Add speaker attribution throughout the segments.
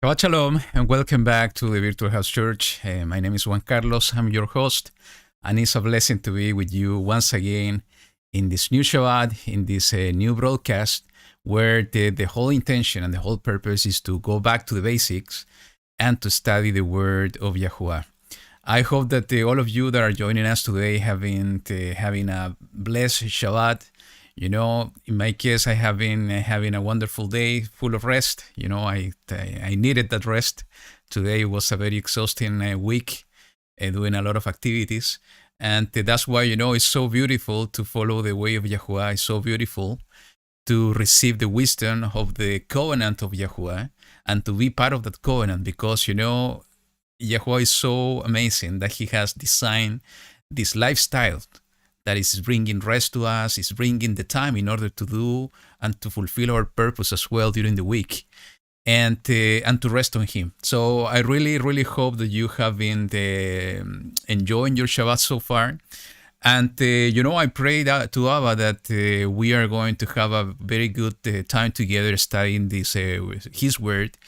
Speaker 1: Shabbat Shalom, and welcome back to the Virtual House Church. My name is Juan Carlos. I'm your host, and it's a blessing to be with you once again in this new Shabbat, in this new broadcast, where the whole intention and the whole purpose is to go back to the basics and to study the Word of Yahuwah. I hope that all of you that are joining us today have been having a blessed Shabbat. You know, in my case, I have been having a wonderful day full of rest. You know, I needed that rest. Today was a very exhausting week, doing a lot of activities. And that's why, you know, it's so beautiful to follow the way of Yahuwah. It's so beautiful to receive the wisdom of the covenant of Yahuwah and to be part of that covenant because, you know, Yahuwah is so amazing that he has designed this lifestyle that is bringing rest to us, is bringing the time in order to do and to fulfill our purpose as well during the week, and to rest on Him. So I really, really hope that you have been enjoying your Shabbat so far. And, you know, I pray that to Abba that we are going to have a very good time together studying this His Word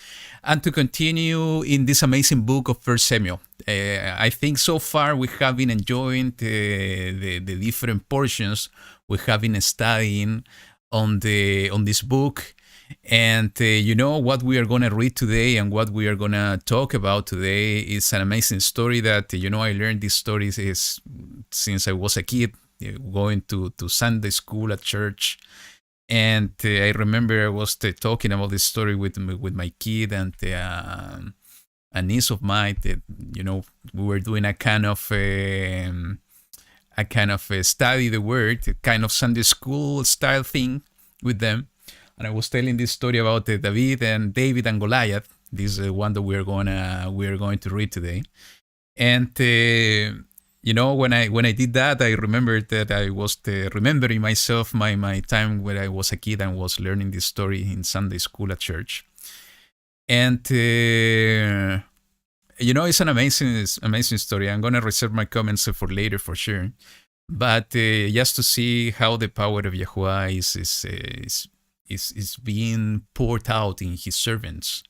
Speaker 1: and to continue in this amazing book of First Samuel. I think so far we have been enjoying the different portions we have been studying on this book. And you know what we are going to read today and what we are going to talk about today is an amazing story that, you know, I learned these stories since I was a kid, going to Sunday school at church. And I remember I was talking about this story with my kid and a niece of mine. That, you know, we were doing a kind of study the word, a kind of Sunday school style thing with them. And I was telling this story about David and Goliath. This is one that we are going to read today. And you know, when I did that, I remembered that I was remembering myself my time when I was a kid and was learning this story in Sunday school at church. And you know, it's an amazing story. I'm gonna reserve my comments for later for sure. But just to see how the power of Yahuwah is being poured out in His servants,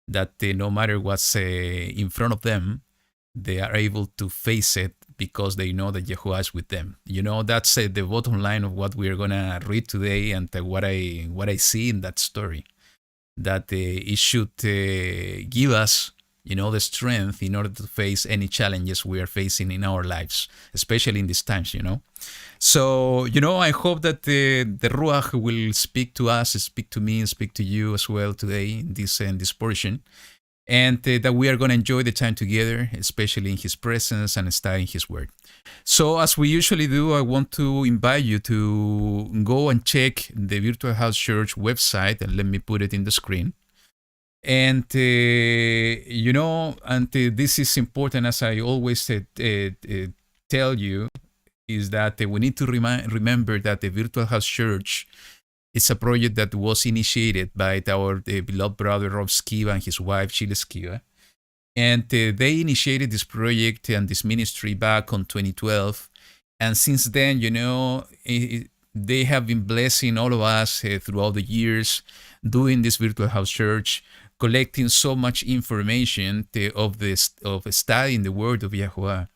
Speaker 1: that no matter what's in front of them, they are able to face it because they know that Yahuwah is with them. You know, that's the bottom line of what we are gonna read today and what I see in that story. That it should give us, you know, the strength in order to face any challenges we are facing in our lives, especially in these times, you know. So, you know, I hope that the Ruach will speak to us, speak to me, speak to you as well today in this portion, and that we are going to enjoy the time together, especially in His presence and studying His Word. So, as we usually do, I want to invite you to go and check the Virtual House Church website, and let me put it in the screen. And, you know, and this is important, as I always tell you, is that we need to remember that the Virtual House Church is a project that was initiated by our beloved brother Rob Skiva and his wife Sheila Skiva. And they initiated this project and this ministry back on 2012. And since then, you know, they have been blessing all of us throughout the years, doing this Virtual House Church, collecting so much information of studying the Word of Yahuwah,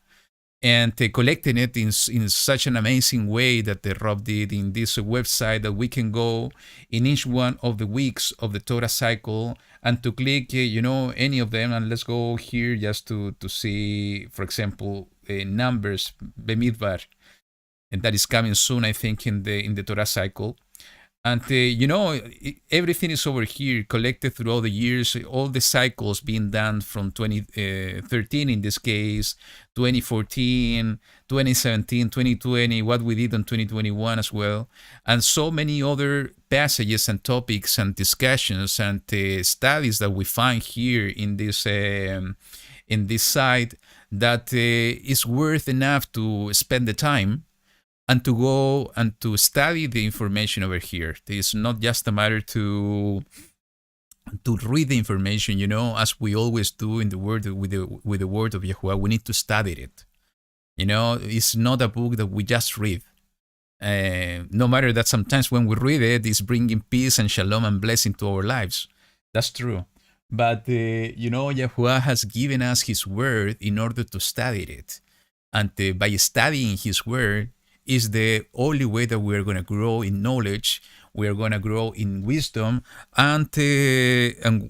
Speaker 1: and collecting it in such an amazing way that the Rob did in this website that we can go in each one of the weeks of the Torah cycle and to click, you know, any of them. And let's go here just to see, for example, Numbers, Bemidbar, and that is coming soon, I think, in the Torah cycle. And everything is over here collected throughout the years, all the cycles being done from 2013 in this case, 2014, 2017, 2020, what we did in 2021 as well, and so many other passages and topics and discussions and studies that we find here in this site that is worth enough to spend the time and to go and to study the information over here. It's not just a matter to read the information, as we always do in the word with the word of Yahuwah. We need to study it. It's not a book that we just read. No matter that sometimes when we read it, it's bringing peace and shalom and blessing to our lives. That's true. But, Yahuwah has given us His word in order to study it. And by studying His word, is the only way that we're going to grow in knowledge, we're going to grow in wisdom, and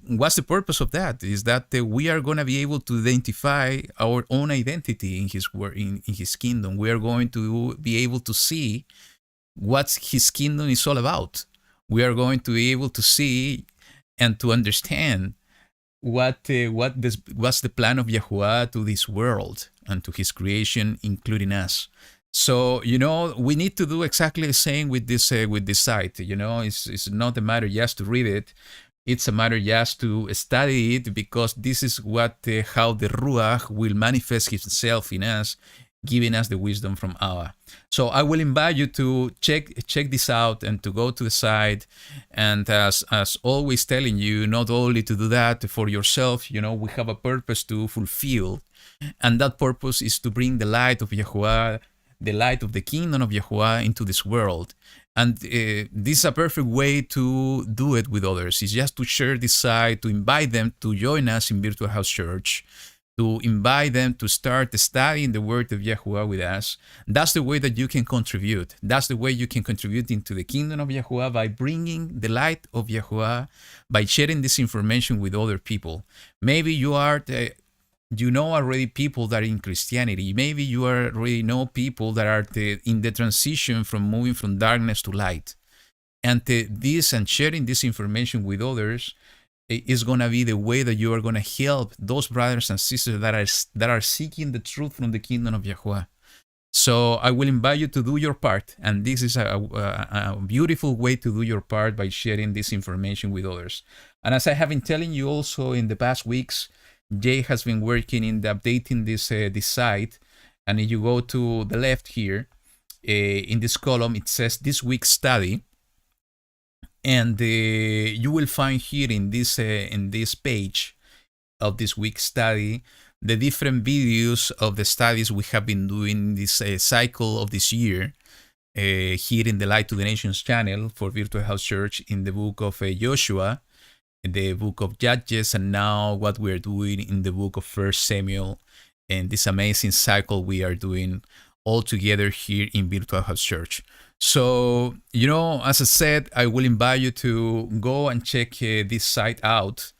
Speaker 1: what's the purpose of that? Is that we are going to be able to identify our own identity in His word, in His kingdom. We are going to be able to see what His kingdom is all about. We are going to be able to see and to understand what's the plan of Yahuwah to this world and to His creation, including us. So, we need to do exactly the same with this site. It's not a matter just to read it. It's a matter just to study it, because this is how the Ruach will manifest Himself in us, giving us the wisdom from Abba. So I will invite you to check this out and to go to the site. And as always telling you, not only to do that for yourself, we have a purpose to fulfill. And that purpose is to bring the light of Yahuwah, the light of the kingdom of Yahuwah into this world. And this is a perfect way to do it with others. It's just to share this site, to invite them to join us in Virtual House Church, to invite them to start studying the word of Yahuwah with us. That's the way that you can contribute. That's the way you can contribute into the kingdom of Yahuwah, by bringing the light of Yahuwah, by sharing this information with other people. Maybe you are already people that are in Christianity. Maybe you already know people that are in the transition from moving from darkness to light. And this and sharing this information with others is going to be the way that you are going to help those brothers and sisters that are seeking the truth from the kingdom of Yahuwah. So I will invite you to do your part. And this is a beautiful way to do your part, by sharing this information with others. And as I have been telling you also in the past weeks, Jay has been working in updating this site. And if you go to the left here, in this column, it says this week's study. And you will find here in this page of this week's study, the different videos of the studies we have been doing in this cycle of this year, here in the Light to the Nations channel for Virtual House Church, in the book of Joshua, the book of Judges, and now what we're doing in the book of 1 Samuel, and this amazing cycle we are doing all together here in Virtual House Church. So, as I said, I will invite you to go and check this site out.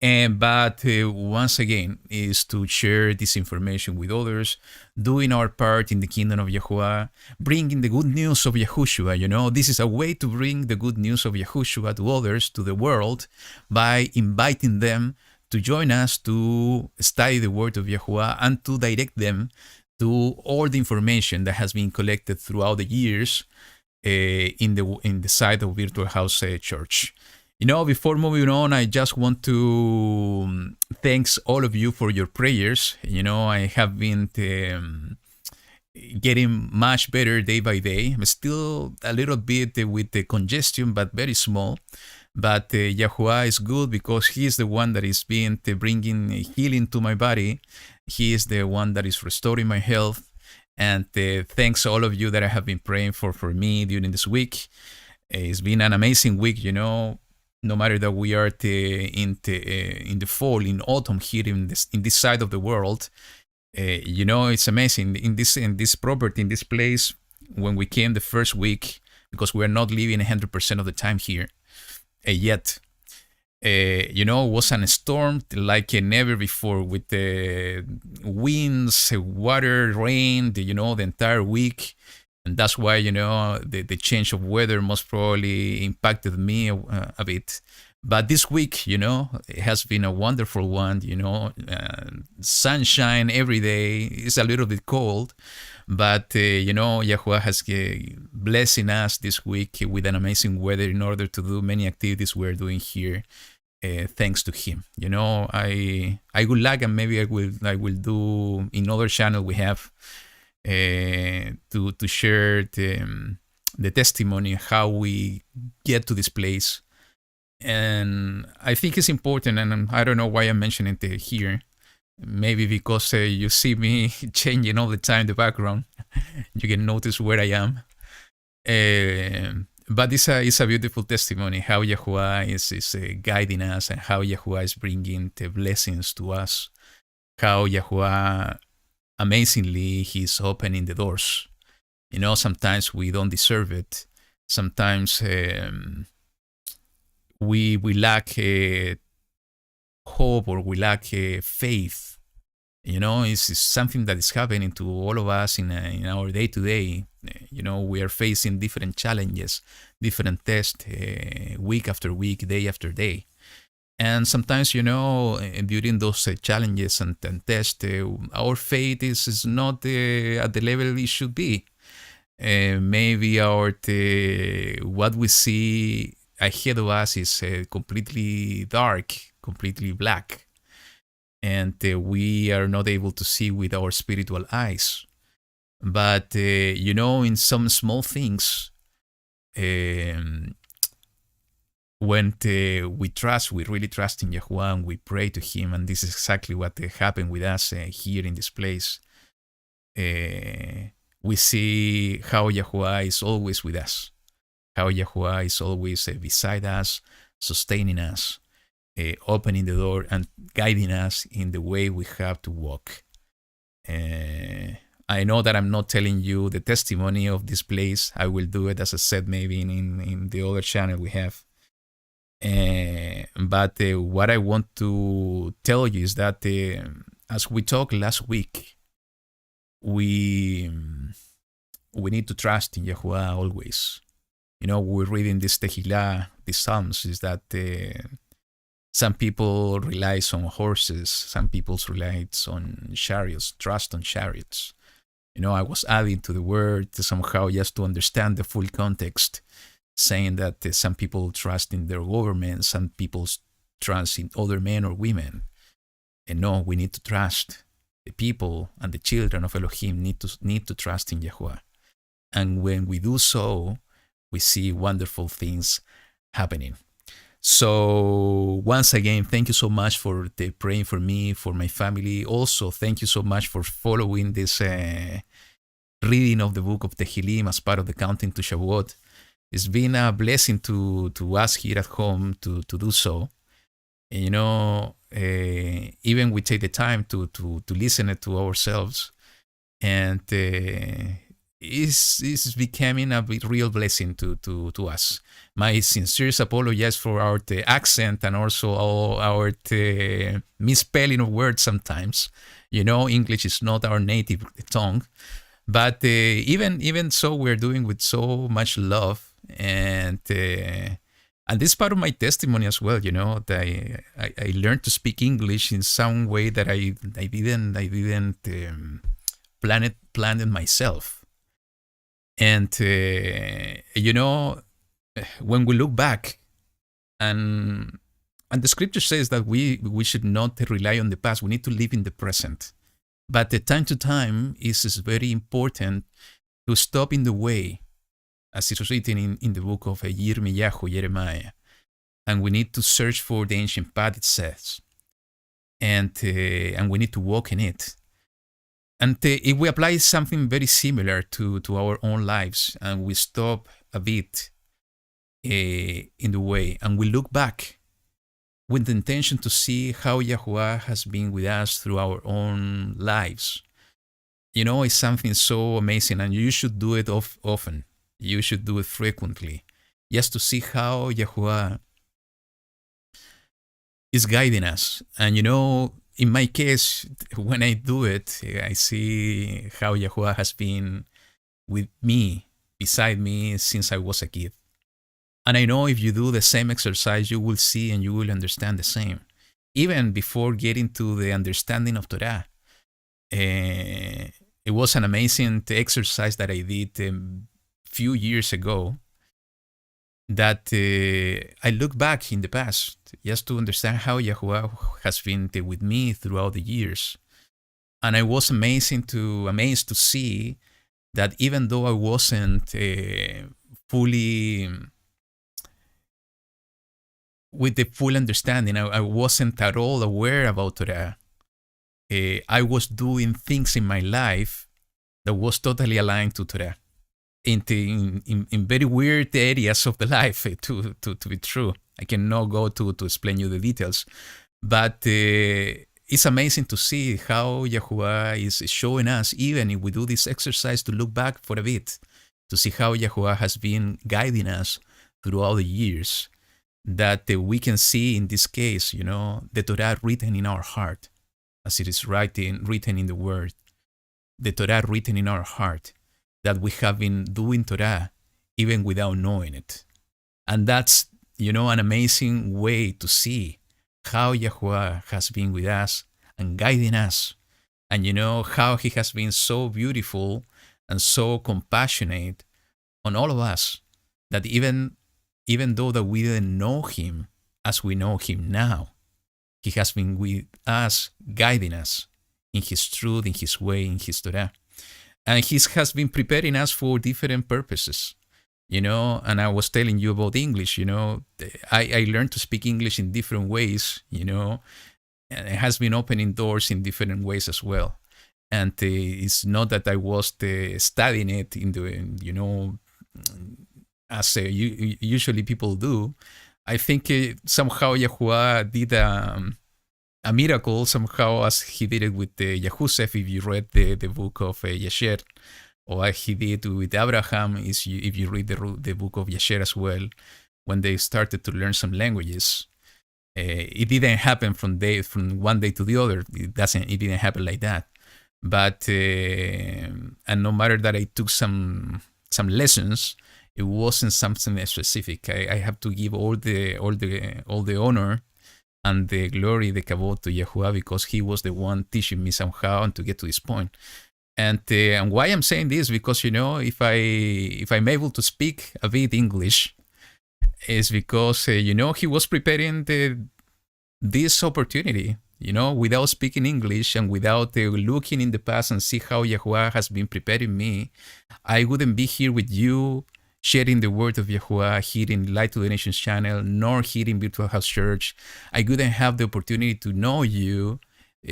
Speaker 1: But once again, is to share this information with others, doing our part in the kingdom of Yahuwah, bringing the good news of Yahushua. This is a way to bring the good news of Yahushua to others, to the world, by inviting them to join us to study the word of Yahuwah and to direct them to all the information that has been collected throughout the years in the site of Virtual House Church. Before moving on, I just want to thank all of you for your prayers. I have been getting much better day by day. I'm still a little bit with the congestion, but very small. But Yahuwah is good, because He is the one that is bringing healing to my body. He is the one that is restoring my health. And thanks to all of you that I have been praying for me during this week. It's been an amazing week, no matter that we are in the fall, in autumn here in this side of the world. It's amazing. In this property, in this place, when we came the first week, because we are not living 100% of the time here yet. It was a storm like never before, with the winds, water, rain, the entire week. And that's why, the change of weather most probably impacted me a bit. But this week, it has been a wonderful one, sunshine every day. It's a little bit cold, but, Yahuwah has blessing us this week with an amazing weather in order to do many activities we're doing here. Thanks to him, I would like, and maybe I will do in other channel we have to share the testimony how we get to this place. And I think it's important, and I don't know why I'm mentioning it here. Maybe because you see me changing all the time the background, you can notice where I am. But it's a beautiful testimony how Yahuwah is guiding us, and how Yahuwah is bringing the blessings to us. How Yahuwah, amazingly, He's opening the doors. Sometimes we don't deserve it. Sometimes we lack hope, or we lack faith. It's something that is happening to all of us in our day-to-day. We are facing different challenges, different tests, week after week, day after day. And sometimes, during those challenges and tests, our faith is not at the level it should be. Maybe what we see ahead of us is completely dark, completely black. And we are not able to see with our spiritual eyes. But, in some small things, when we really trust in Yahuwah, and we pray to Him, and this is exactly what happened with us here in this place. We see how Yahuwah is always with us, how Yahuwah is always beside us, sustaining us, opening the door and guiding us in the way we have to walk. I know that I'm not telling you the testimony of this place. I will do it, as I said, maybe in the other channel we have. But what I want to tell you is that as we talked last week, we need to trust in Yahuwah always. We're reading this Tehillah, these Psalms, is that some people rely on horses, some people rely on chariots, trust on chariots. I was adding to the word somehow just to understand the full context, saying that some people trust in their government, some people trust in other men or women. And no, we need to trust. The people and the children of Elohim need to trust in Yahuwah. And when we do so, we see wonderful things happening. So once again, thank you so much for praying for me, for my family. Also, thank you so much for following this reading of the book of Tehillim as part of the Counting to Shavuot. It's been a blessing to us here at home to do so. And, even we take the time to listen it to ourselves, and is becoming a real blessing to us. My sincerest apologies for our accent, and also all our misspelling of words sometimes. English is not our native tongue. But even so, we're doing with so much love. And this is part of my testimony as well, that I learned to speak English in some way that I didn't plan it myself. And when we look back, and the scripture says that we should not rely on the past, we need to live in the present. But the time to time is very important to stop in the way, as it was written in the book of Yirmiyahu, Jeremiah. And we need to search for the ancient path, it says. And we need to walk in it. And if we apply something very similar to our own lives, and we stop a bit in the way, and we look back with the intention to see how Yahuwah has been with us through our own lives, it's something so amazing, and you should do it often. You should do it frequently, just to see how Yahuwah is guiding us. And in my case, when I do it, I see how Yahuwah has been with me, beside me since I was a kid. And I know if you do the same exercise, you will see and you will understand the same. Even before getting to the understanding of Torah, it was an amazing exercise that I did a few years ago, that I look back in the past just to understand how Yahuwah has been with me throughout the years. And I was amazed to see that even though I wasn't fully with the full understanding, I wasn't at all aware about Torah. I was doing things in my life that was totally aligned to Torah, in very weird areas of the life, to be true. I cannot go to explain you the details, but it's amazing to see how Yahuwah is showing us, even if we do this exercise, to look back for a bit, to see how Yahuwah has been guiding us throughout the years, that we can see in this case, the Torah written in our heart, as it is written in the Word, the Torah written in our heart, that we have been doing Torah even without knowing it. And that's, an amazing way to see how Yahuwah has been with us and guiding us. And how he has been so beautiful and so compassionate on all of us, that even though that we didn't know him as we know him now, he has been with us, guiding us in his truth, in his way, in his Torah. And he has been preparing us for different purposes, and I was telling you about English, I learned to speak English in different ways, and it has been opening doors in different ways as well. And it's not that I was studying it as usually people do. I think somehow Yahuwah did a miracle, somehow, as he did it with Yahusef, if you read the book of Yasher, or he did with Abraham, if you read the book of Yasher as well, when they started to learn some languages. It didn't happen from one day to the other. It didn't happen like that. But and no matter that I took some lessons, it wasn't something specific. I have to give all the honor and the glory, the kavod, to Yahuwah, because he was the one teaching me somehow and to get to this point. And why I'm saying this, because if I'm able to speak a bit English, is because he was preparing this opportunity. Without speaking English and without looking in the past and see how Yahuwah has been preparing me, I wouldn't be here with you, sharing the word of Yahuwah here in Light to the Nations channel, nor here in Virtual House Church. I wouldn't have the opportunity to know you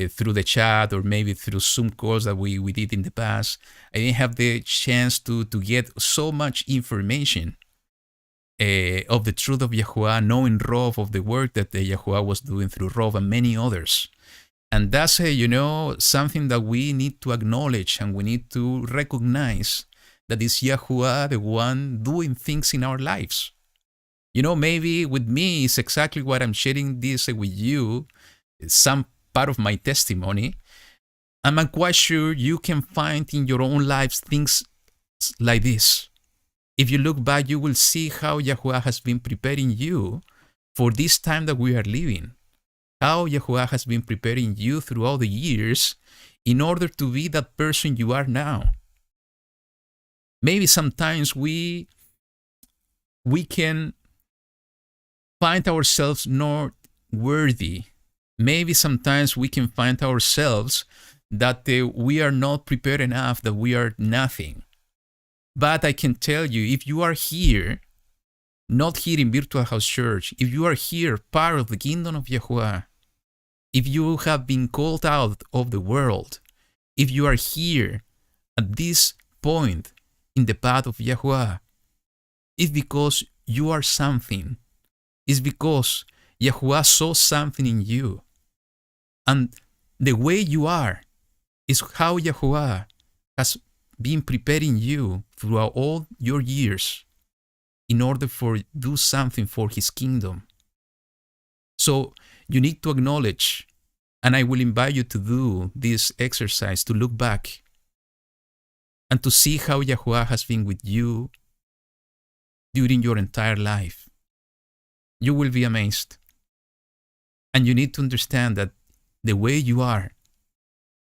Speaker 1: through the chat or maybe through Zoom calls that we did in the past. I didn't have the chance to get so much information of the truth of Yahuwah, knowing Rov of the work that Yahuwah was doing through Rov and many others. And that's, something that we need to acknowledge and we need to recognize, that is Yahuwah the one doing things in our lives. Maybe with me it's exactly what I'm sharing this with you, some part of my testimony. And I'm quite sure you can find in your own lives things like this. If you look back, you will see how Yahuwah has been preparing you for this time that we are living. How Yahuwah has been preparing you throughout the years in order to be that person you are now. Maybe sometimes we can find ourselves not worthy. Maybe sometimes we can find ourselves that we are not prepared enough, that we are nothing. But I can tell you, if you are here, not here in Virtual House Church, if you are here part of the kingdom of Yahuwah, if you have been called out of the world, if you are here at this point in the path of Yahuwah, it's because you are something. It's because Yahuwah saw something in you. And the way you are is how Yahuwah has been preparing you throughout all your years in order for do something for his kingdom. So you need to acknowledge, and I will invite you to do this exercise, to look back and to see how YaHuWaH has been with you during your entire life. You will be amazed. And you need to understand that the way you are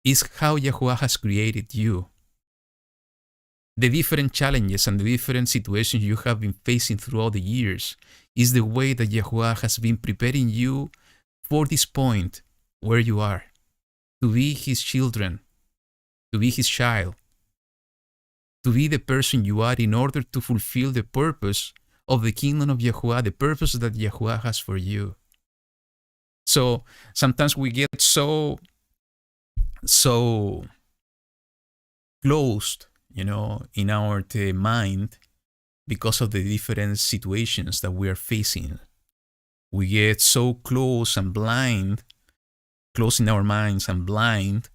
Speaker 1: is how YaHuWaH has created you. The different challenges and the different situations you have been facing throughout the years is the way that YaHuWaH has been preparing you for this point where you are, to be His children, to be His child, to be the person you are in order to fulfill the purpose of the kingdom of YaHuWaH, the purpose that YaHuWaH has for you. So sometimes we get so closed, in our mind because of the different situations that we are facing. We get so close and blind, close in our minds and blind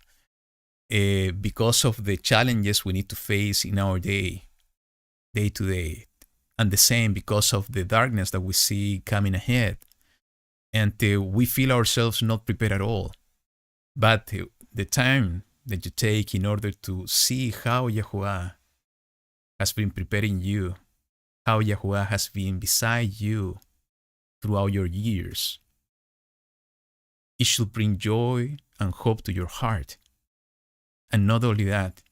Speaker 1: because of the challenges we need to face in our day to day. And the same because of the darkness that we see coming ahead. And we feel ourselves not prepared at all. But the time that you take in order to see how YaHuWaH has been preparing you, how YaHuWaH has been beside you throughout your years, it should bring joy and hope to your heart. And not only that,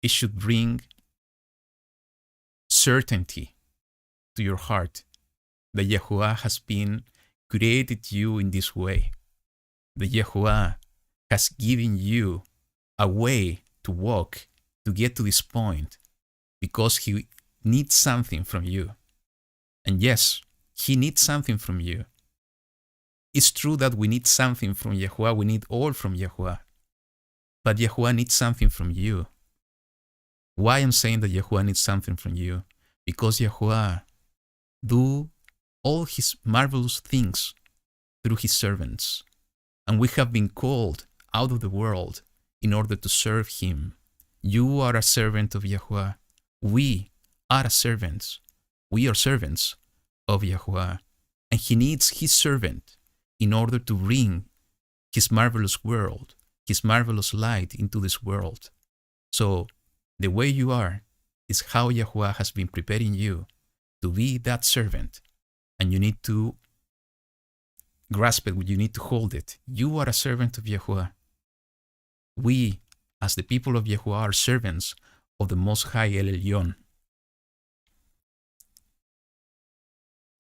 Speaker 1: it should bring certainty to your heart that YaHuWaH has been created you in this way, that YaHuWaH has given you a way to walk to get to this point because He needs something from you. And yes, He needs something from you. It's true that we need something from YaHuWaH, we need all from YaHuWaH, but YaHuWaH needs something from you. Why I'm saying that YaHuWaH needs something from you? Because YaHuWaH do all His marvelous things through His servants. And we have been called out of the world in order to serve Him. You are a servant of YaHuWaH. We are servants. We are servants of YaHuWaH. And He needs His servant in order to bring His marvelous world, His marvelous light into this world. So the way you are is how YaHuWaH has been preparing you to be that servant. And you need to grasp it, you need to hold it. You are a servant of YaHuWaH. We, as the people of YaHuWaH, are servants of the Most High El Elyon.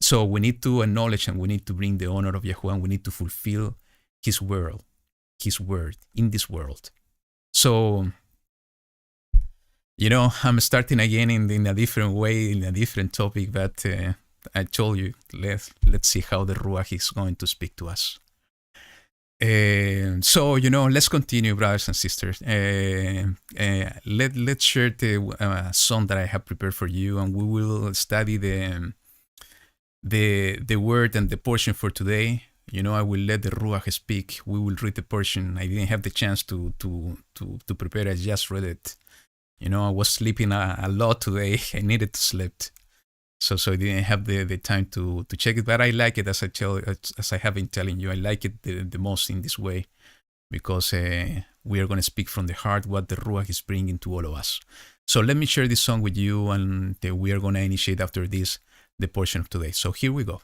Speaker 1: So we need to acknowledge and we need to bring the honor of YaHuWaH, and we need to fulfill His word in this world. So, I'm starting again in a different way, in a different topic, but I told you, let's see how the Ruach is going to speak to us. So, let's continue, brothers and sisters. Let's share the song that I have prepared for you, and we will study the word and the portion for today. I will let the Ruach speak. We will read the portion. I didn't have the chance to prepare. I just read it. I was sleeping a lot today. I needed to sleep. So I didn't have the time to check it, but I like it, as I have been telling you. I like it the most in this way because we are going to speak from the heart what the Ruach is bringing to all of us. So let me share this song with you, and we are going to initiate after this the portion of today. So here we go.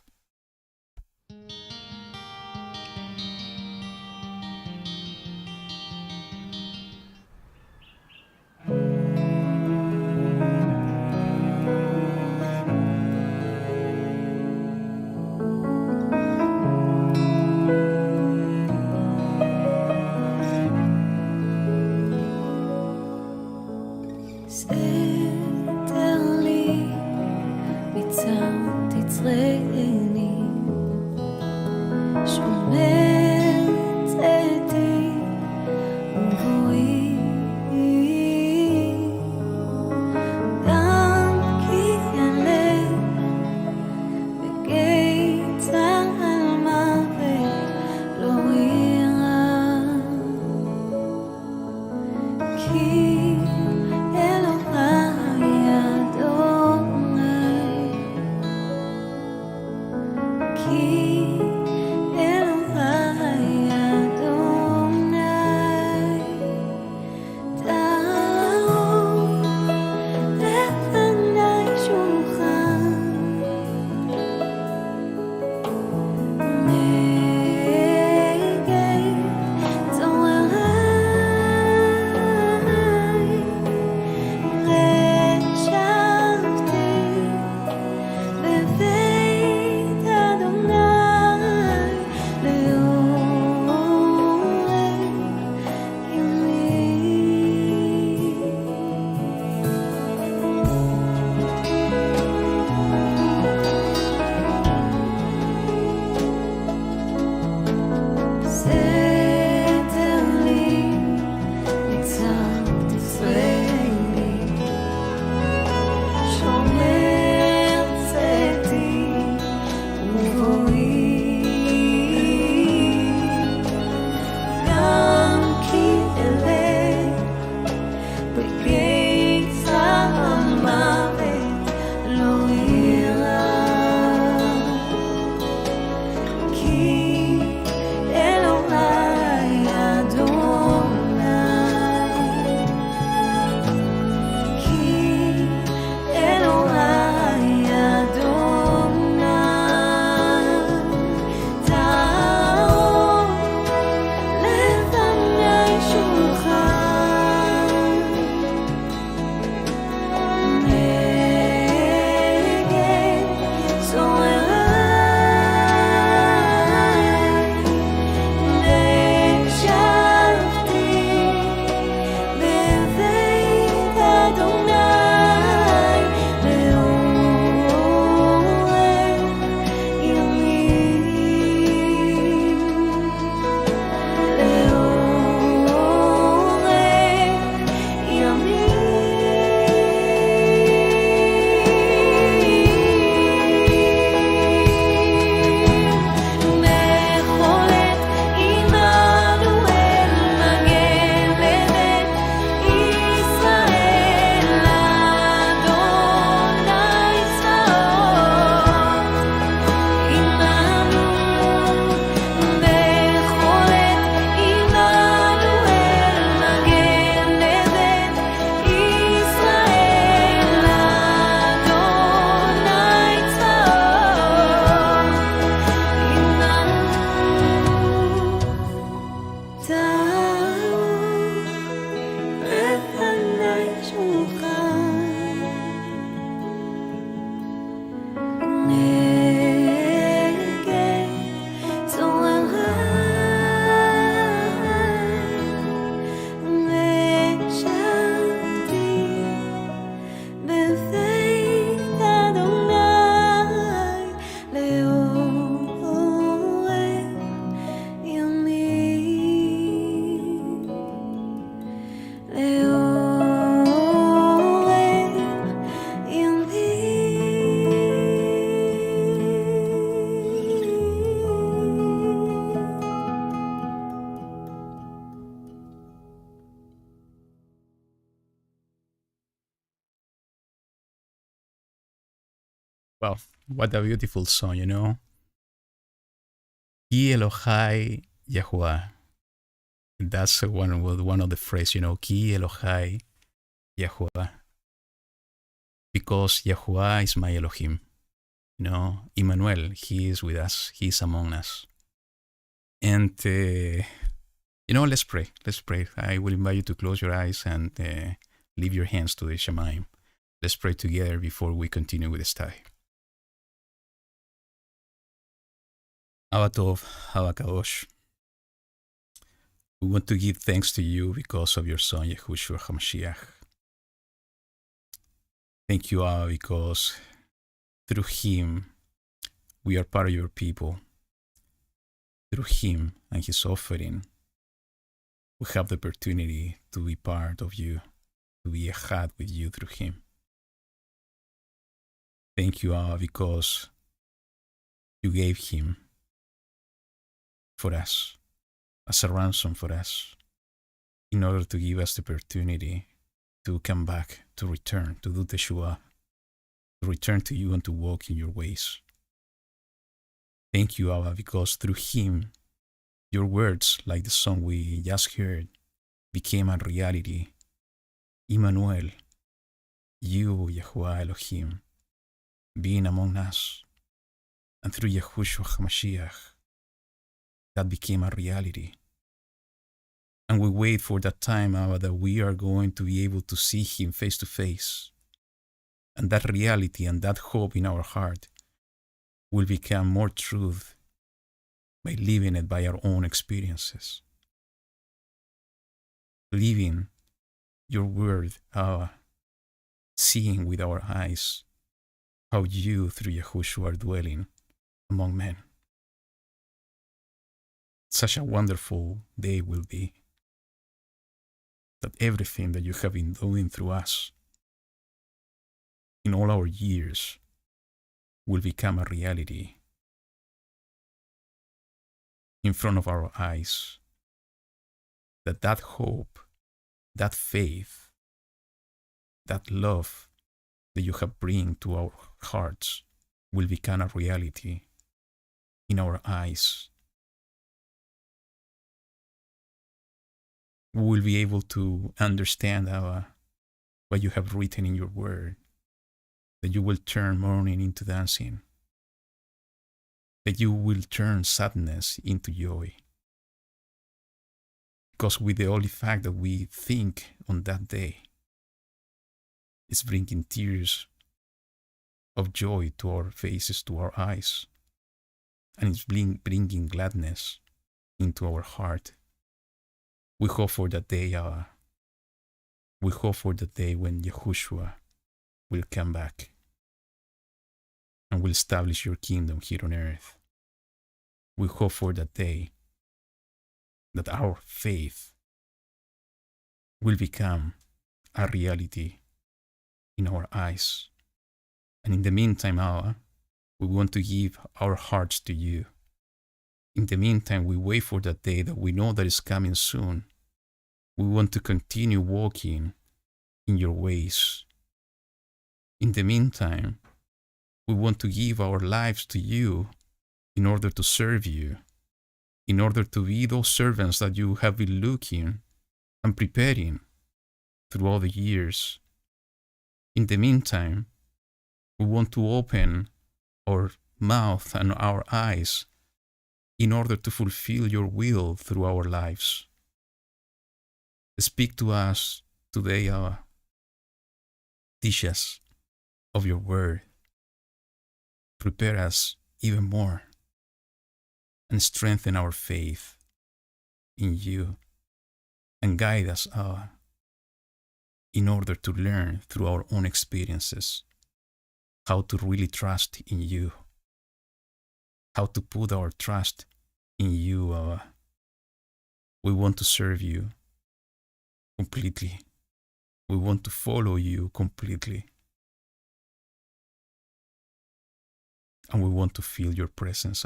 Speaker 1: Well, what a beautiful song, you know? Ki Elohai YaHuWaH. That's one of the phrase, you know, Ki Elohai YaHuWaH. Because Yahuwah is my Elohim. You know, Emmanuel, He is with us. He is among us. And, you know, let's pray. Let's pray. I will invite you to close your eyes and leave your hands to the Shemaim. Let's pray together before we continue with the study. Abba Tov, Abba Kadosh, we want to give thanks to you because of your Son, Yahushua HaMashiach. Thank you, Abba, because through Him, we are part of your people. Through Him and His offering, we have the opportunity to be part of you, to be echad with you through Him. Thank you, Abba, because you gave Him for us, as a ransom for us, in order to give us the opportunity to come back, to return, to do Teshuvah, to return to you and to walk in your ways. Thank you, Abba, because through Him, your words, like the song we just heard, became a reality. Emmanuel, you, Yahuwah Elohim, being among us. And through Yahushua HaMashiach, that became a reality. And we wait for that time, Abba, that we are going to be able to see Him face to face. And that reality and that hope in our heart will become more truth by living it by our own experiences. Living your word, seeing with our eyes how you, through Yahushua, are dwelling among men. Such a wonderful day will be, that everything that you have been doing through us in all our years will become a reality in front of our eyes. That hope, that faith, that love that you have bring to our hearts will become a reality in our eyes. We will be able to understand what you have written in your word, that you will turn mourning into dancing, that you will turn sadness into joy. Because with the only fact that we think on that day, it's bringing tears of joy to our faces, to our eyes, and it's bringing gladness into our heart. We hope for that day, we hope for the day when Yahushua will come back and will establish your kingdom here on earth. We hope for that day that our faith will become a reality in our eyes. And in the meantime, we want to give our hearts to you. In the meantime, we wait for that day that we know that is coming soon. We want to continue walking in your ways. In the meantime, we want to give our lives to you in order to serve you, in order to be those servants that you have been looking and preparing through all the years. In the meantime, we want to open our mouth and our eyes in order to fulfill your will through our lives. Speak to us today, teach us of your word. Prepare us even more and strengthen our faith in you and guide us in order to learn through our own experiences how to really trust in you, how to put our trust in you. We want to serve you completely. We want to follow you completely. And we want to feel your presence.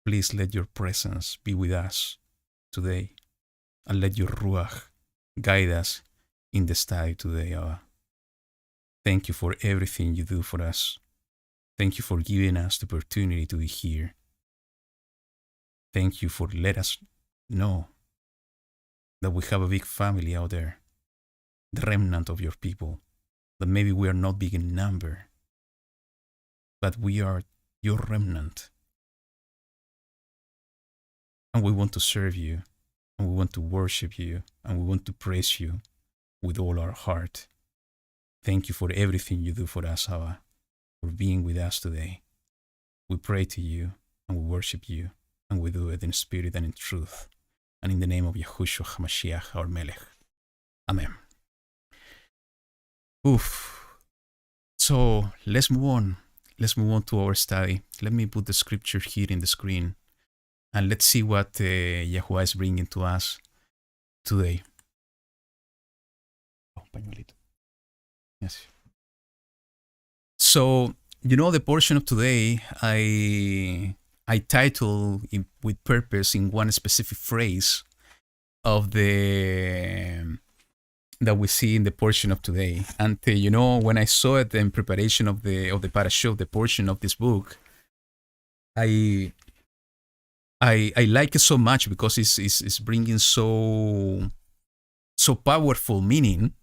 Speaker 1: Please let your presence be with us today, and let your Ruach guide us in the study today. Thank you for everything you do for us. Thank you for giving us the opportunity to be here. Thank you for letting us know that we have a big family out there, the remnant of your people, that maybe we are not big in number, but we are your remnant. And we want to serve you, and we want to worship you, and we want to praise you with all our heart. Thank you for everything you do for us, Abba, for being with us today. We pray to you, and we worship you, and we do it in spirit and in truth, and in the name of Yahushua HaMashiach, our Melech. Amen. So let's move on. Let's move on to our study. Let me put the scripture here in the screen, and let's see what Yahuwah is bringing to us today. Oh, pañuelito. Yes. So, the portion of today, I title it with purpose in one specific phrase of that we see in the portion of today. And when I saw it in preparation of the parashah, the portion of this book, I like it so much because it's bringing so powerful meaning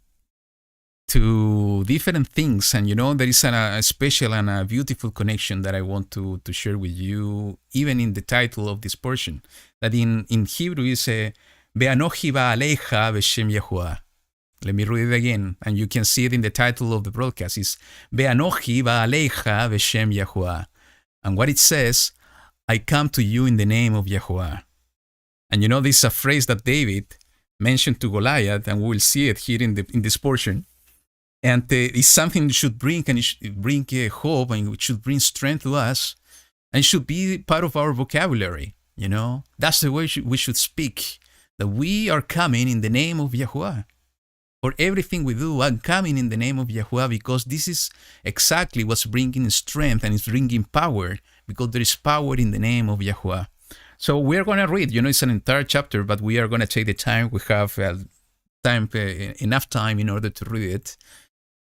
Speaker 1: to different things. And there is a special and a beautiful connection that I want to share with you, even in the title of this portion, that in Hebrew is Va Eleicha BeShem YaHuWaH. Let me read it again, and you can see it in the title of the broadcast. It's Va Eleicha BeShem YaHuWaH. And what it says, I come to you in the name of Yahuwah. And this is a phrase that David mentioned to Goliath, and we will see it here in this portion. And it's something that should bring, and it should bring hope, and it should bring strength to us, and it should be part of our vocabulary. That's the way we should speak, that we are coming in the name of Yahuwah. For everything we do, I'm coming in the name of Yahuwah, because this is exactly what's bringing strength and it's bringing power, because there is power in the name of Yahuwah. So we're going to read, it's an entire chapter, but we are going to take the time. We have enough time in order to read it.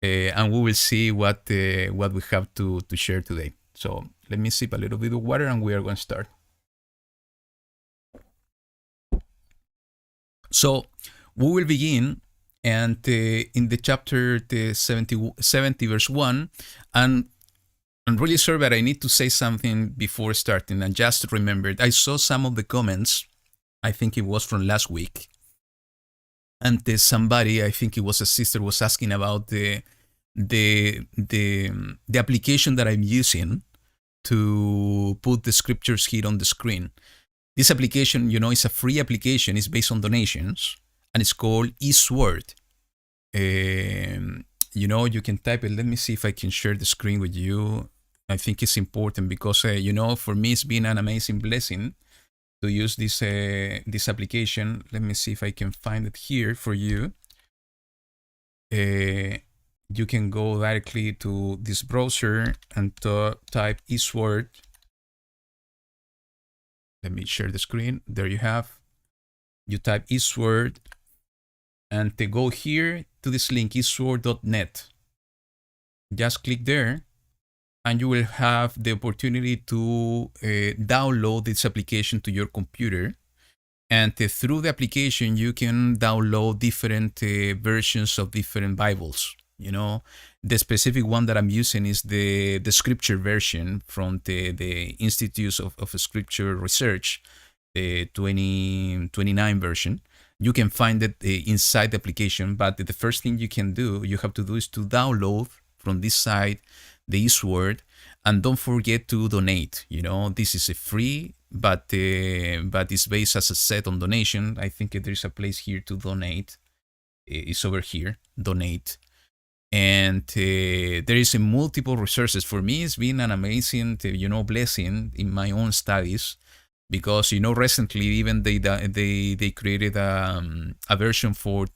Speaker 1: And we will see what we have to share today. So let me sip a little bit of water and we are going to start. So we will begin and in the chapter 70 verse 1. And I'm really sorry, but I need to say something before starting. And just remembered, I saw some of the comments, I think it was from last week. And somebody, I think it was a sister, was asking about the application that I'm using to put the scriptures here on the screen. This application, is a free application. It's based on donations, and it's called eSword. You can type it. Let me see if I can share the screen with you. I think it's important because, for me, it's been an amazing blessing to use this application. Let me see if I can find it here for you. You can go directly to this browser and type eSword. Let me share the screen. There you have. You type eSword and to go here to this link, eSword.net. Just click there and you will have the opportunity to download this application to your computer. And through the application, you can download different versions of different Bibles. The specific one that I'm using is the scripture version from the Institute of Scripture Research, the 2029 version. You can find it inside the application, but the first thing you have to do is to download from this site the eSword, and don't forget to donate. This is a free, but it's based, as I said, on donation. I think there is a place here to donate. It's over here, donate. And there is multiple resources. For me, it's been an amazing, blessing in my own studies, because recently even they created a version for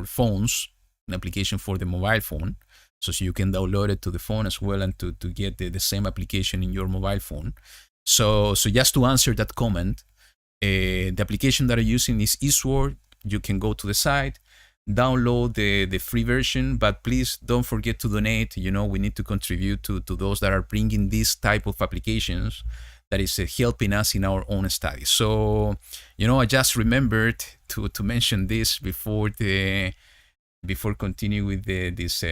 Speaker 1: phones, an application for the mobile phone, so you can download it to the phone as well, and to get the same application in your mobile phone. So just to answer that comment, the application that I'm using is eSword. You can go to the site, download the free version, but please don't forget to donate. We need to contribute to those that are bringing this type of applications that is helping us in our own studies. So, I just remembered to mention this before continue with this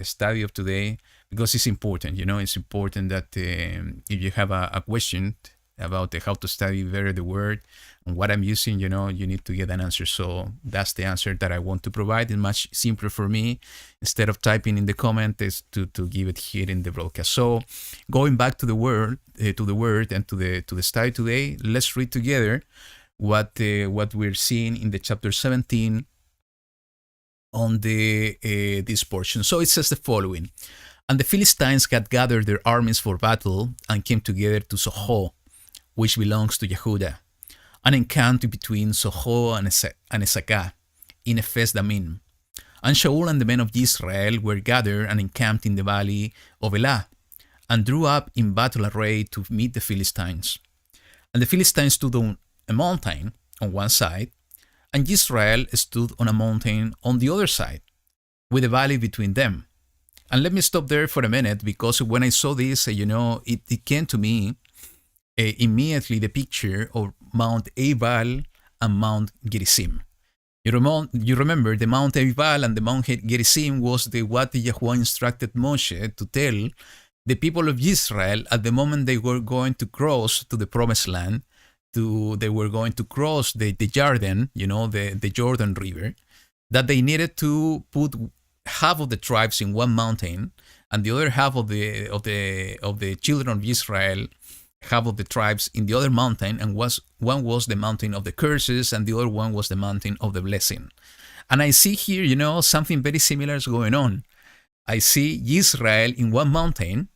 Speaker 1: study of today, because it's important. It's important that if you have a question about how to study better the word and what I'm using, you need to get an answer. So that's the answer that I want to provide. It's much simpler for me, instead of typing in the comment, is to give it here in the broadcast. So going back to the word, and to the study today, let's read together what we're seeing in the chapter 17 on this portion. So it says the following: "And the Philistines had gathered their armies for battle and came together to Soho, which belongs to Yehudah, and encamped between Soho and Esakah in Ephes Damim. And Shaul and the men of Israel were gathered and encamped in the valley of Elah, and drew up in battle array to meet the Philistines. And the Philistines stood on a mountain on one side, and Israel stood on a mountain on the other side, with a valley between them." And let me stop there for a minute, because when I saw this, it came to me immediately the picture of Mount Ebal and Mount Gerizim. You remember the Mount Ebal and the Mount Gerizim was what Yahuwah instructed Moshe to tell the people of Israel at the moment they were going to cross to the Promised Land. They were going to cross the Jordan, the Jordan River, that they needed to put half of the tribes in one mountain, and the other half of the children of Israel, half of the tribes in the other mountain, and one was the mountain of the curses, and the other one was the mountain of the blessing. And I see here, something very similar is going on. I see Israel in one mountain,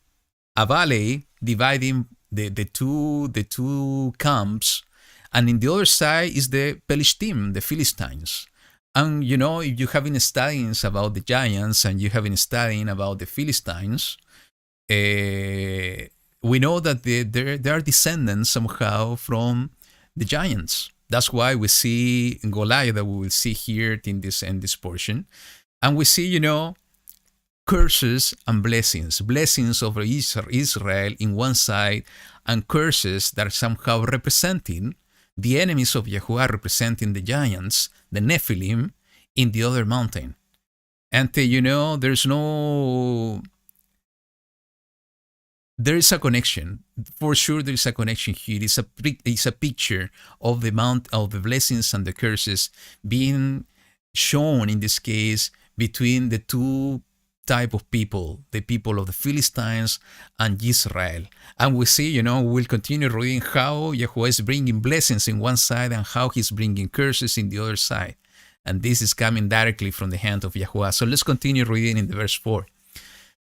Speaker 1: a valley dividing the two camps, and in the other side is the Pelishtim, the Philistines. And if you have been studying about the giants and you have been studying about the Philistines, we know that they are descendants somehow from the giants. That's why we see Goliath, that we will see here in this portion, and we see curses and blessings over Israel in one side, and curses that are somehow representing the enemies of Yahuwah, representing the giants, the Nephilim, in the other mountain. And there is a connection. For sure, there is a connection here. It's a picture of the blessings and the curses being shown in this case between the two type of people, the people of the Philistines and Israel. And we see, we'll continue reading how Yahuwah is bringing blessings in one side and how he's bringing curses in the other side. And this is coming directly from the hand of Yahuwah. So let's continue reading in the verse 4.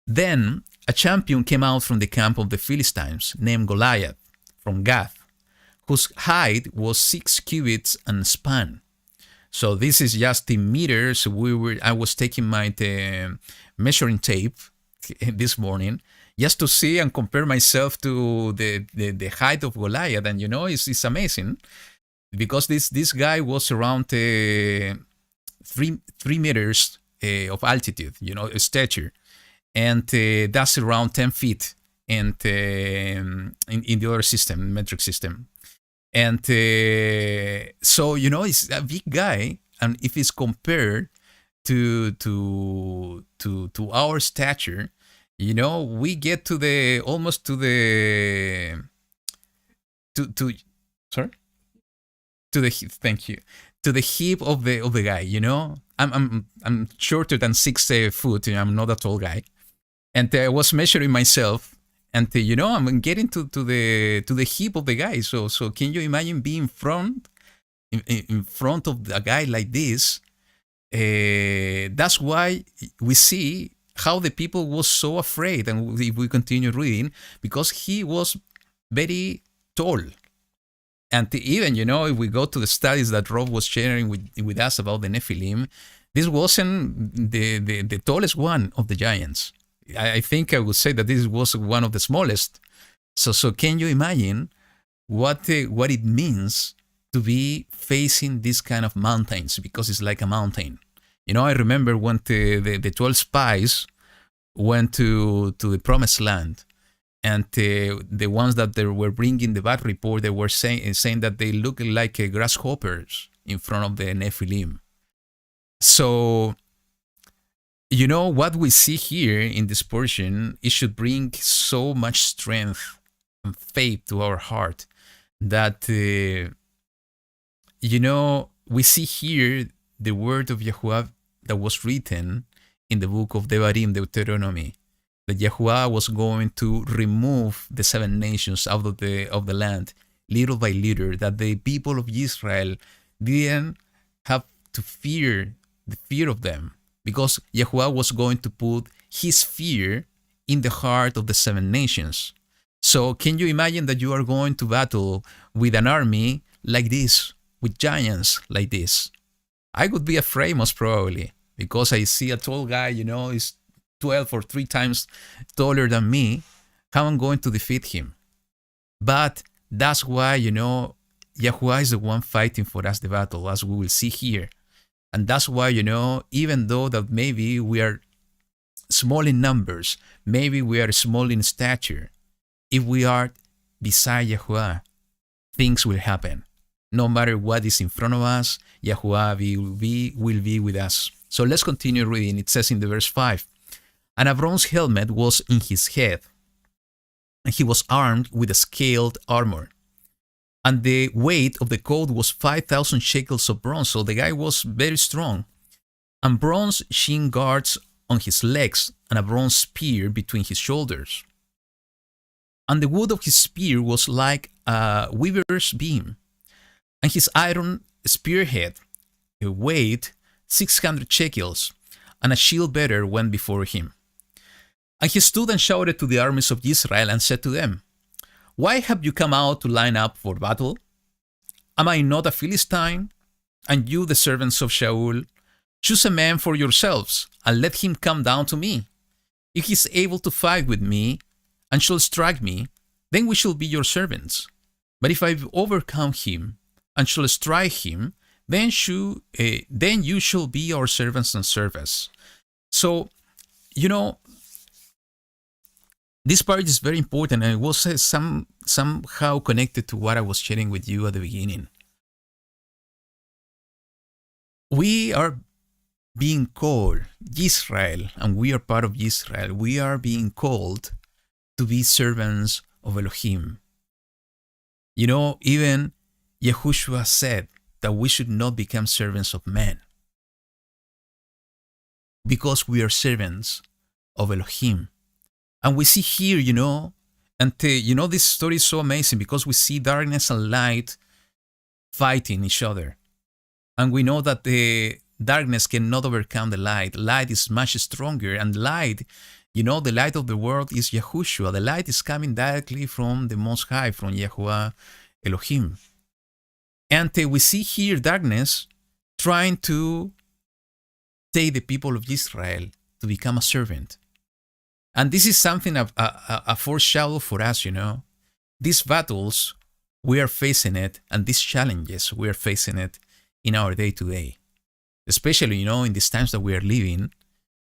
Speaker 1: "Then a champion came out from the camp of the Philistines, named Goliath, from Gath, whose height was 6 cubits and span." So this is just in meters. I was taking my measuring tape this morning just to see and compare myself to the height of Goliath, and it's amazing, because this guy was around 3 meters of altitude, stature, and that's around 10 feet, and in the other system, metric system. And so it's a big guy, and if it's compared to our stature, we get to the almost to the sorry, to the thank you, to the hip of the guy. I'm shorter than 6 foot. I'm not a tall guy, and I was measuring myself. And I'm getting to the hip of the guy. So can you imagine being in front of a guy like this? That's why we see how the people was so afraid. And if we continue reading, because he was very tall. And even if we go to the studies that Rob was sharing with us about the Nephilim, this wasn't the tallest one of the giants. I think I would say that this was one of the smallest. So can you imagine what it means to be facing this kind of mountains? Because it's like a mountain. I remember when the 12 spies went to the promised land, and the ones that they were bringing the bad report, they were saying that they look like grasshoppers in front of the Nephilim. So, what we see here in this portion, it should bring so much strength and faith to our heart that, we see here the word of Yahuwah that was written in the book of Devarim, Deuteronomy, that Yahuwah was going to remove the 7 nations out of the land, little by little, that the people of Israel didn't have to fear the fear of them, because Yahuwah was going to put his fear in the heart of the 7 nations. So can you imagine that you are going to battle with an army like this, with giants like this? I would be afraid most probably, because I see a tall guy, is 12 or 3 times taller than me. How am I going to defeat him? But that's why, Yahuwah is the one fighting for us the battle, as we will see here. And that's why, even though that maybe we are small in numbers, maybe we are small in stature, if we are beside Yahuwah, things will happen. No matter what is in front of us, Yahuwah will be with us. So let's continue reading. It says in the verse 5, and a bronze helmet was in his head, and he was armed with a scaled armor. And the weight of the coat was 5,000 shekels of bronze, so the guy was very strong. And bronze shin guards on his legs, and a bronze spear between his shoulders. And the wood of his spear was like a weaver's beam, and his iron spearhead weighed 600 shekels, and a shield bearer went before him. And he stood and shouted to the armies of Israel and said to them, why have you come out to line up for battle? Am I not a Philistine? And you, the servants of Shaul, choose a man for yourselves, and let him come down to me. If he is able to fight with me, and shall strike me, then we shall be your servants. But if I overcome him, and shall strike him, then you shall be our servants and serve us. So, this part is very important, and it was somehow connected to what I was sharing with you at the beginning. We are being called Israel, and we are part of Israel. We are being called to be servants of Elohim. Even Yahushua said that we should not become servants of men, because we are servants of Elohim. And we see here, this story is so amazing because we see darkness and light fighting each other. And we know that the darkness cannot overcome the light. Light is much stronger, and light, the light of the world is Yahushua. The light is coming directly from the Most High, from Yahuwah Elohim. And we see here darkness trying to take the people of Israel to become a servant. And this is something of a foreshadow for us, These battles, we are facing it, and these challenges, we are facing it in our day-to-day. Especially, in these times that we are living,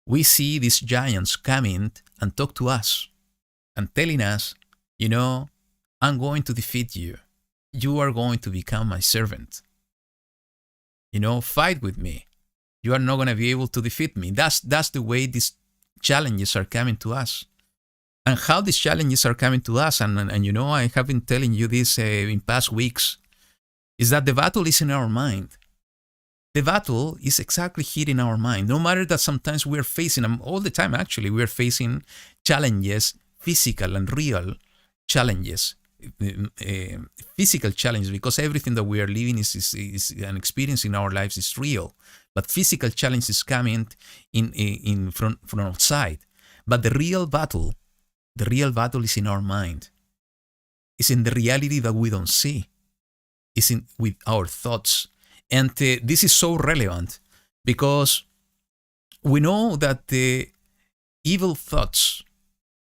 Speaker 1: we see these giants coming and talk to us and telling us, I'm going to defeat you. You are going to become my servant. Fight with me. You are not going to be able to defeat me. That's the way these challenges are coming to us. And how these challenges are coming to us, and I have been telling you this in past weeks, is that the battle is in our mind. The battle is exactly here in our mind. No matter that sometimes we are facing, all the time actually, we are facing challenges, physical and real challenges, physical challenges, because everything that we are living is an experience in our lives is real. But physical challenges coming in from outside. But the real battle is in our mind. It's in the reality that we don't see. It's with our thoughts. And this is so relevant because we know that the evil thoughts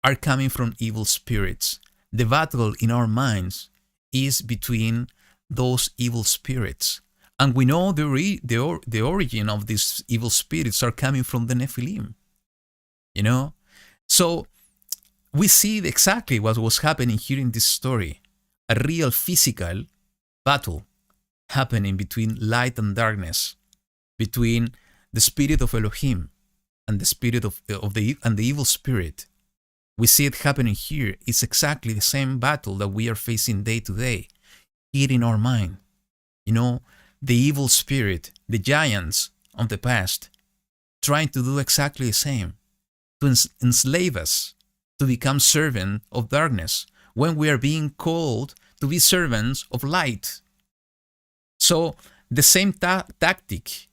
Speaker 1: are coming from evil spirits. The battle in our minds is between those evil spirits. And we know the origin of these evil spirits are coming from the Nephilim. So we see exactly what was happening here in this story. A real physical battle happening between light and darkness, between the spirit of Elohim and the spirit of the evil spirit. We see it happening here. It's exactly the same battle that we are facing day to day, here in our mind. The evil spirit, the giants of the past, trying to do exactly the same, to enslave us, to become servants of darkness, when we are being called to be servants of light. So the same tactic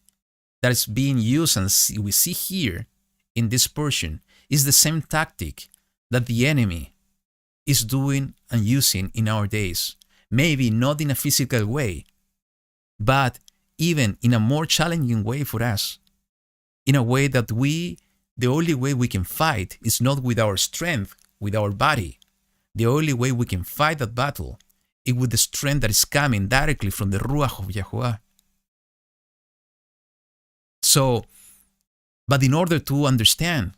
Speaker 1: that is being used and we see here in this portion is the same tactic that the enemy is doing and using in our days. Maybe not in a physical way, but even in a more challenging way for us. In a way that the only way we can fight is not with our strength, with our body. The only way we can fight that battle is with the strength that is coming directly from the Ruach of YaHuWaH. So, but in order to understand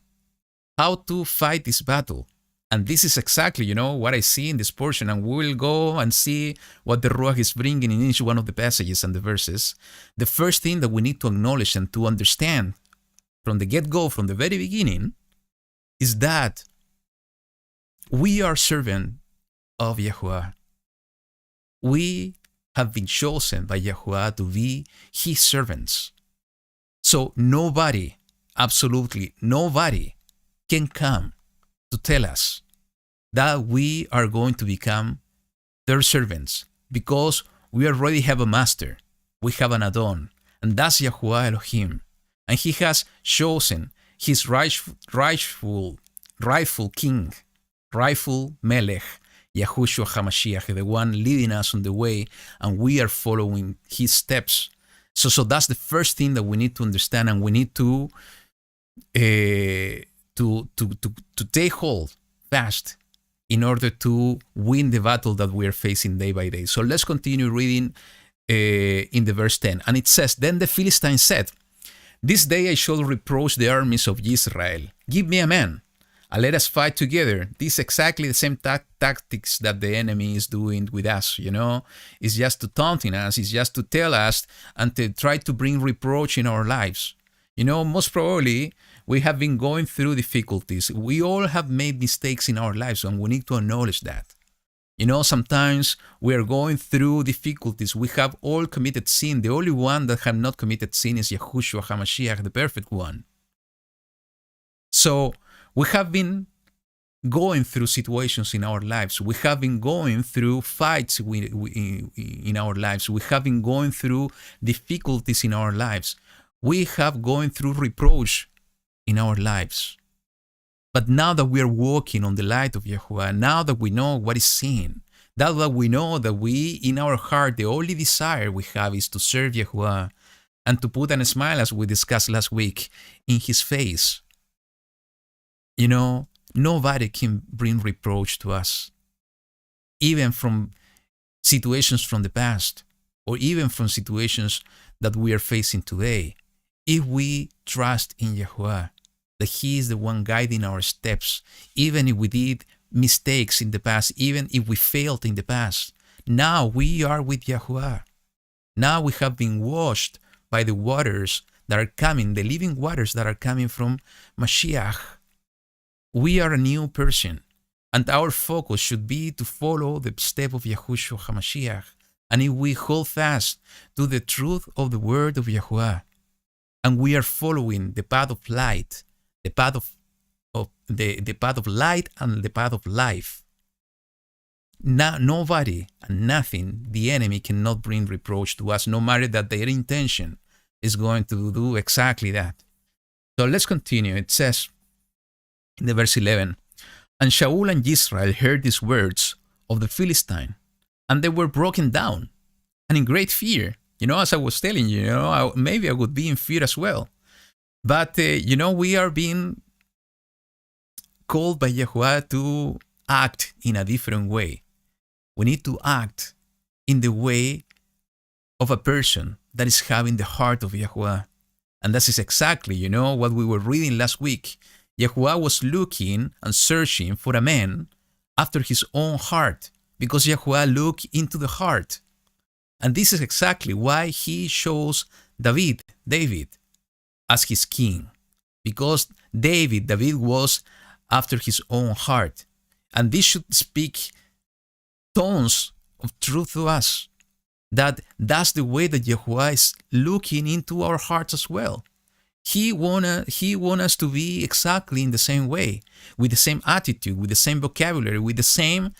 Speaker 1: how to fight this battle, and this is exactly, what I see in this portion, and we will go and see what the Ruach is bringing in each one of the passages and the verses. The first thing that we need to acknowledge and to understand from the get-go, from the very beginning, is that we are servants of YaHuWaH. We have been chosen by YaHuWaH to be His servants. So nobody, absolutely nobody, can come to tell us that we are going to become their servants, because we already have a master. We have an Adon, and that's YaHuWaH Elohim. And He has chosen His rightful king, rightful Melech, Yahushua HaMashiach, the one leading us on the way, and we are following His steps. So that's the first thing that we need to understand, and we need to take hold fast in order to win the battle that we are facing day by day. So let's continue reading in the verse 10. And it says, "Then the Philistines said, 'This day I shall reproach the armies of Israel. Give me a man, and let us fight together.'" This is exactly the same tactics that the enemy is doing with us, It's just to taunting us, it's just to tell us and to try to bring reproach in our lives. Most probably, we have been going through difficulties. We all have made mistakes in our lives, and we need to acknowledge that. Sometimes we are going through difficulties. We have all committed sin. The only one that have not committed sin is Yahushua HaMashiach, the perfect one. So we have been going through situations in our lives. We have been going through fights in our lives. We have been going through difficulties in our lives. We have going through reproach in our lives. But now that we are walking on the light of YaHuWaH, now that we know what is sin, now that we know that we, in our heart, the only desire we have is to serve YaHuWaH and to put a smile, as we discussed last week, in His face, nobody can bring reproach to us, even from situations from the past, or even from situations that we are facing today. If we trust in YaHuWaH, that He is the one guiding our steps, even if we did mistakes in the past, even if we failed in the past, now we are with YaHuWaH. Now we have been washed by the waters that are coming, the living waters that are coming from Mashiach. We are a new person, and our focus should be to follow the step of Yahushua HaMashiach. And if we hold fast to the truth of the word of YaHuWaH, and we are following the path of light, the path of light and the path of life, nobody and nothing, the enemy cannot bring reproach to us, no matter that their intention is going to do exactly that. So let's continue. It says in the verse 11, "And Shaul and Israel heard these words of the Philistine, and they were broken down, and in great fear." As I was telling you, maybe I would be in fear as well. But, we are being called by YaHuWaH to act in a different way. We need to act in the way of a person that is having the heart of Yahuwah. And that is exactly, what we were reading last week. Yahuwah was looking and searching for a man after his own heart, because Yahuwah looked into the heart. And this is exactly why he chose David, as his king. Because David was after his own heart. And this should speak tons of truth to us. That's the way that Yahuwah is looking into our hearts as well. He want us to be exactly in the same way, with the same attitude, with the same vocabulary, with the same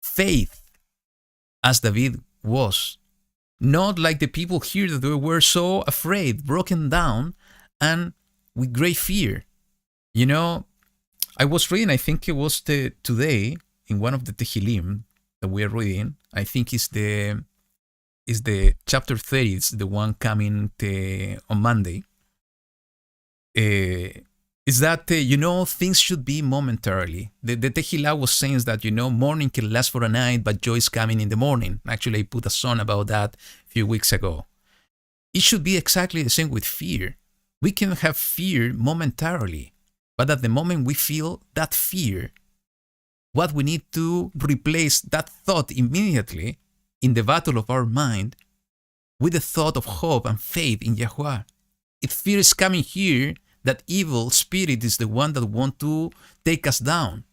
Speaker 1: faith as David was. Not like the people here that they were so afraid, broken down, and with great fear. I was reading, I think it was today, in one of the Tehillim that we are reading. I think it's the chapter 30, it's the one coming on Monday. Is that, things should be momentarily. The Tehillah was saying that, morning can last for a night, but joy is coming in the morning. Actually, I put a song about that a few weeks ago. It should be exactly the same with fear. We can have fear momentarily, but at the moment we feel that fear, what we need to replace that thought immediately in the battle of our mind with the thought of hope and faith in Yahuwah. If fear is coming here, that evil spirit is the one that wants to take us down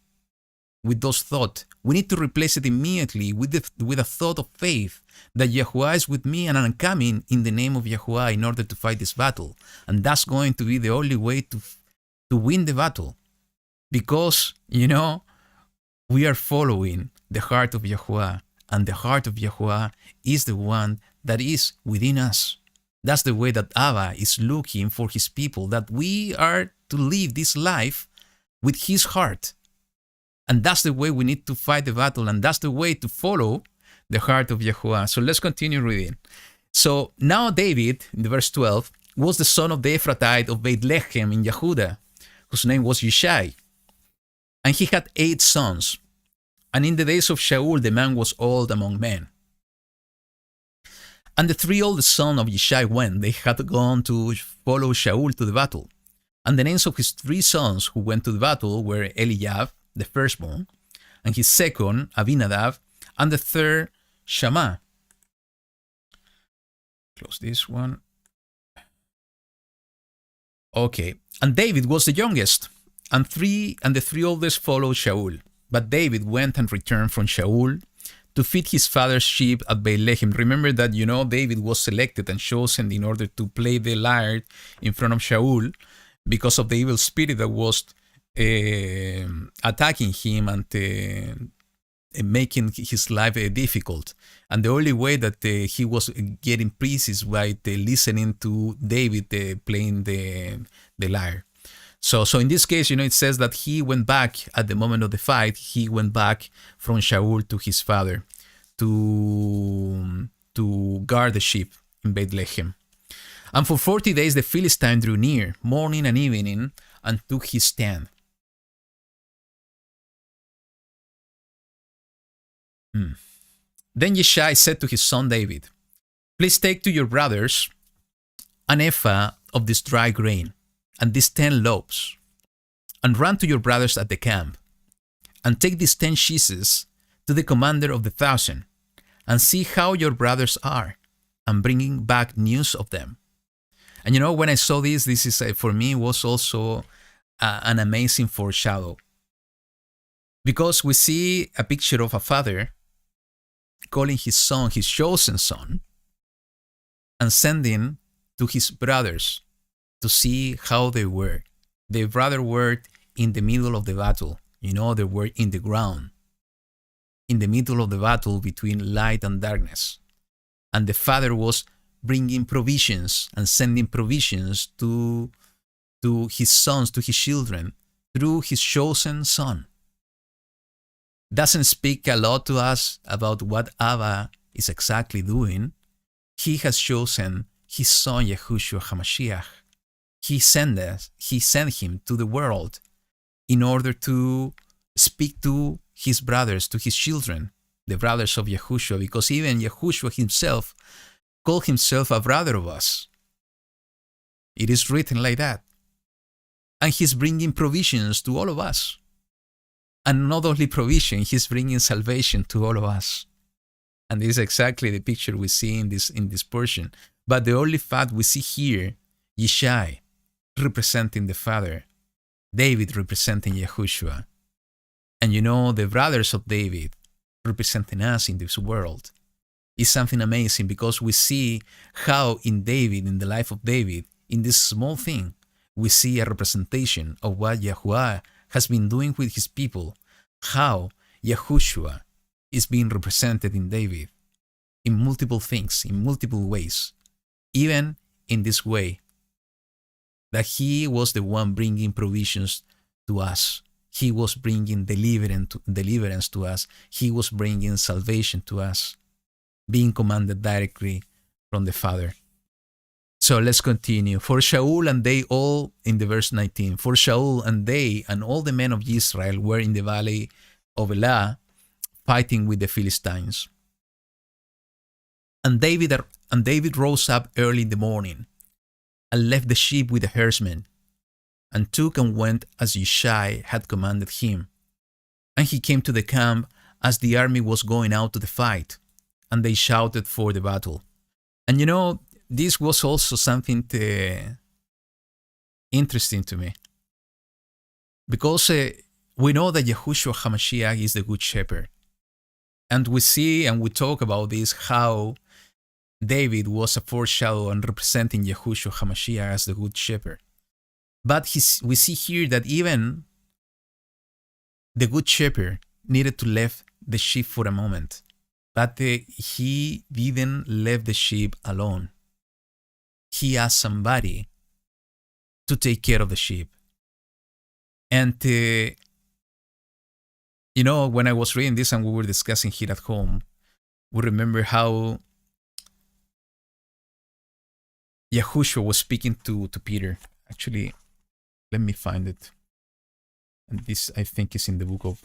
Speaker 1: with those thoughts. We need to replace it immediately with a thought of faith that Yahuwah is with me and I'm coming in the name of Yahuwah in order to fight this battle. And that's going to be the only way to win the battle. Because, we are following the heart of Yahuwah, and the heart of Yahuwah is the one that is within us. That's the way that Abba is looking for his people, that we are to live this life with his heart. And that's the way we need to fight the battle, and that's the way to follow the heart of Yahuwah. So let's continue reading. So now David, in the verse 12, was the son of the Ephrathite of Va Eleicha in Yehuda, whose name was Yishai. And he had 8 sons. And in the days of Shaul, the man was old among men. And the 3 oldest sons of Yishai went. They had gone to follow Shaul to the battle. And the names of his 3 sons who went to the battle were Eliab, the firstborn, and his second, Abinadab, and the third, Shammah. Close this one. Okay. And David was the youngest, and the 3 oldest followed Shaul. But David went and returned from Shaul to feed his father's sheep at Bethlehem. Remember that, David was selected and chosen in order to play the lyre in front of Shaul because of the evil spirit that was attacking him and making his life difficult. And the only way that he was getting peace is by listening to David playing the lyre. So in this case, it says that he went back at the moment of the fight. He went back from Shaul to his father to guard the sheep in Bethlehem. And for 40 days the Philistine drew near, morning and evening, and took his stand. Then Yishai said to his son David, "Please take to your brothers an ephah of this dry grain, and these 10 loaves, and run to your brothers at the camp, and take these 10 cheeses to the commander of the 1,000, and see how your brothers are, and bringing back news of them." And when I saw this is for me was also an amazing foreshadow, because we see a picture of a father calling his son, his chosen son, and sending to his brothers to see how they were. They rather were in the middle of the battle. They were in the ground, in the middle of the battle between light and darkness. And the father was bringing provisions and sending provisions to his sons, to his children, through his chosen son. Doesn't speak a lot to us about what Abba is exactly doing. He has chosen his son Yahushua HaMashiach. He sent him to the world in order to speak to his brothers, to his children, the brothers of Yahushua, because even Yahushua himself call himself a brother of us. It is written like that. And he's bringing provisions to all of us. And not only provision, he's bringing salvation to all of us. And this is exactly the picture we see in this portion. But the only fact we see here, Yishai representing the Father, David representing Yahushua. And the brothers of David representing us in this world is something amazing, because we see how in David, in the life of David, in this small thing, we see a representation of what Yahuwah has been doing with his people, how Yahushua is being represented in David in multiple things, in multiple ways, even in this way, that he was the one bringing provisions to us. He was bringing deliverance to us. He was bringing salvation to us, being commanded directly from the Father. So let's continue. For Shaul and they all, in the verse 19, for Shaul and they and all the men of Israel were in the valley of Elah, fighting with the Philistines. And David rose up early in the morning, and left the sheep with the herdsmen, and took and went as Yishai had commanded him. And he came to the camp as the army was going out to the fight, and they shouted for the battle. And this was also something interesting to me, because we know that Yahushua HaMashiach is the Good Shepherd. And we see and we talk about this, how David was a foreshadow and representing Yahushua HaMashiach as the Good Shepherd. But we see here that even the Good Shepherd needed to leave the sheep for a moment. But he didn't leave the sheep alone. He asked somebody to take care of the sheep. And, when I was reading this and we were discussing here at home, we remember how Yahushua was speaking to Peter. Actually, let me find it. And this, I think, is in the book of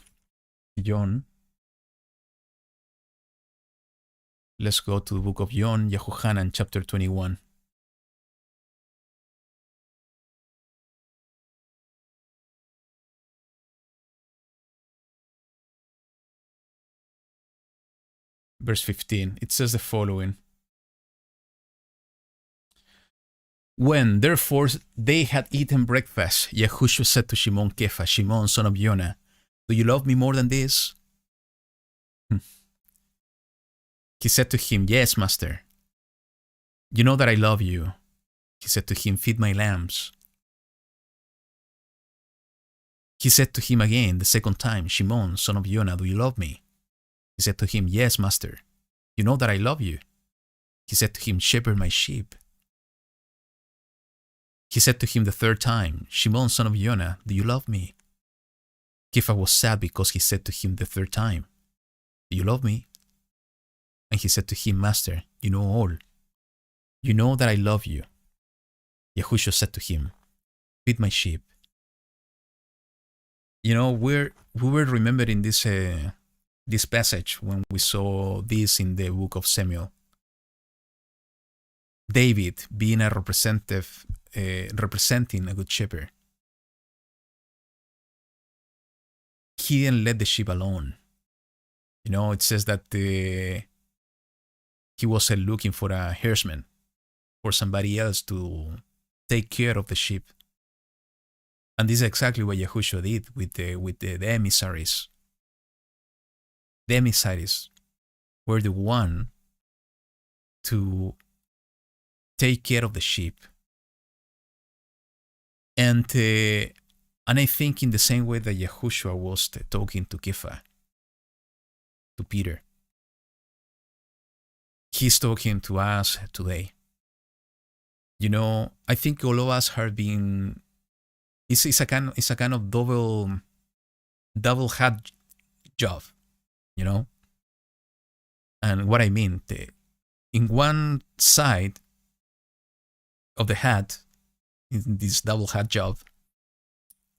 Speaker 1: John. Let's go to the book of John, Yahuchanan, chapter 21. Verse 15, it says the following. When, therefore, they had eaten breakfast, Yahushua said to Shimon Kepha, Shimon, son of Jonah, do you love me more than this? He said to him, yes, master. You know that I love you. He said to him, feed my lambs. He said to him again the second time, Shimon, son of Jonah, do you love me? He said to him, yes, master. You know that I love you. He said to him, shepherd my sheep. He said to him the third time, Shimon, son of Jonah, do you love me? Kepha was sad because he said to him the third time, do you love me? And he said to him, Master, you know all. You know that I love you. Yahushua said to him, feed my sheep. We were remembering this passage when we saw this in the book of Samuel. David being a representative, representing a good shepherd. He didn't let the sheep alone. It says that he was looking for a herdsman, for somebody else to take care of the sheep. And this is exactly what Yahushua did with the emissaries. The emissaries were the one to take care of the sheep. And I think in the same way that Yahushua was talking to Kepha, to Peter, he's talking to us today. I think all of us have been. It's a kind of double hat job, And what I mean, in one side of the hat, in this double hat job,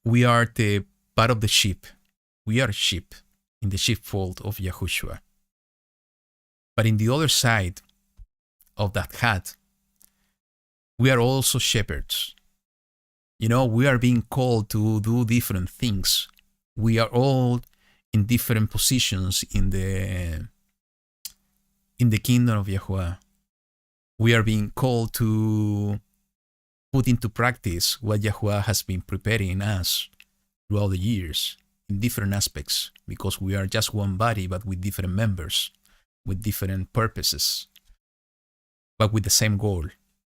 Speaker 1: we are the part of the sheep. We are sheep in the sheepfold of Yahushua. But in the other side, of that hat, we are also shepherds. We are being called to do different things. We are all in different positions in the kingdom of Yahuwah. We are being called to put into practice what Yahuwah has been preparing us throughout the years in different aspects, because we are just one body, but with different members, with different purposes, but with the same goal,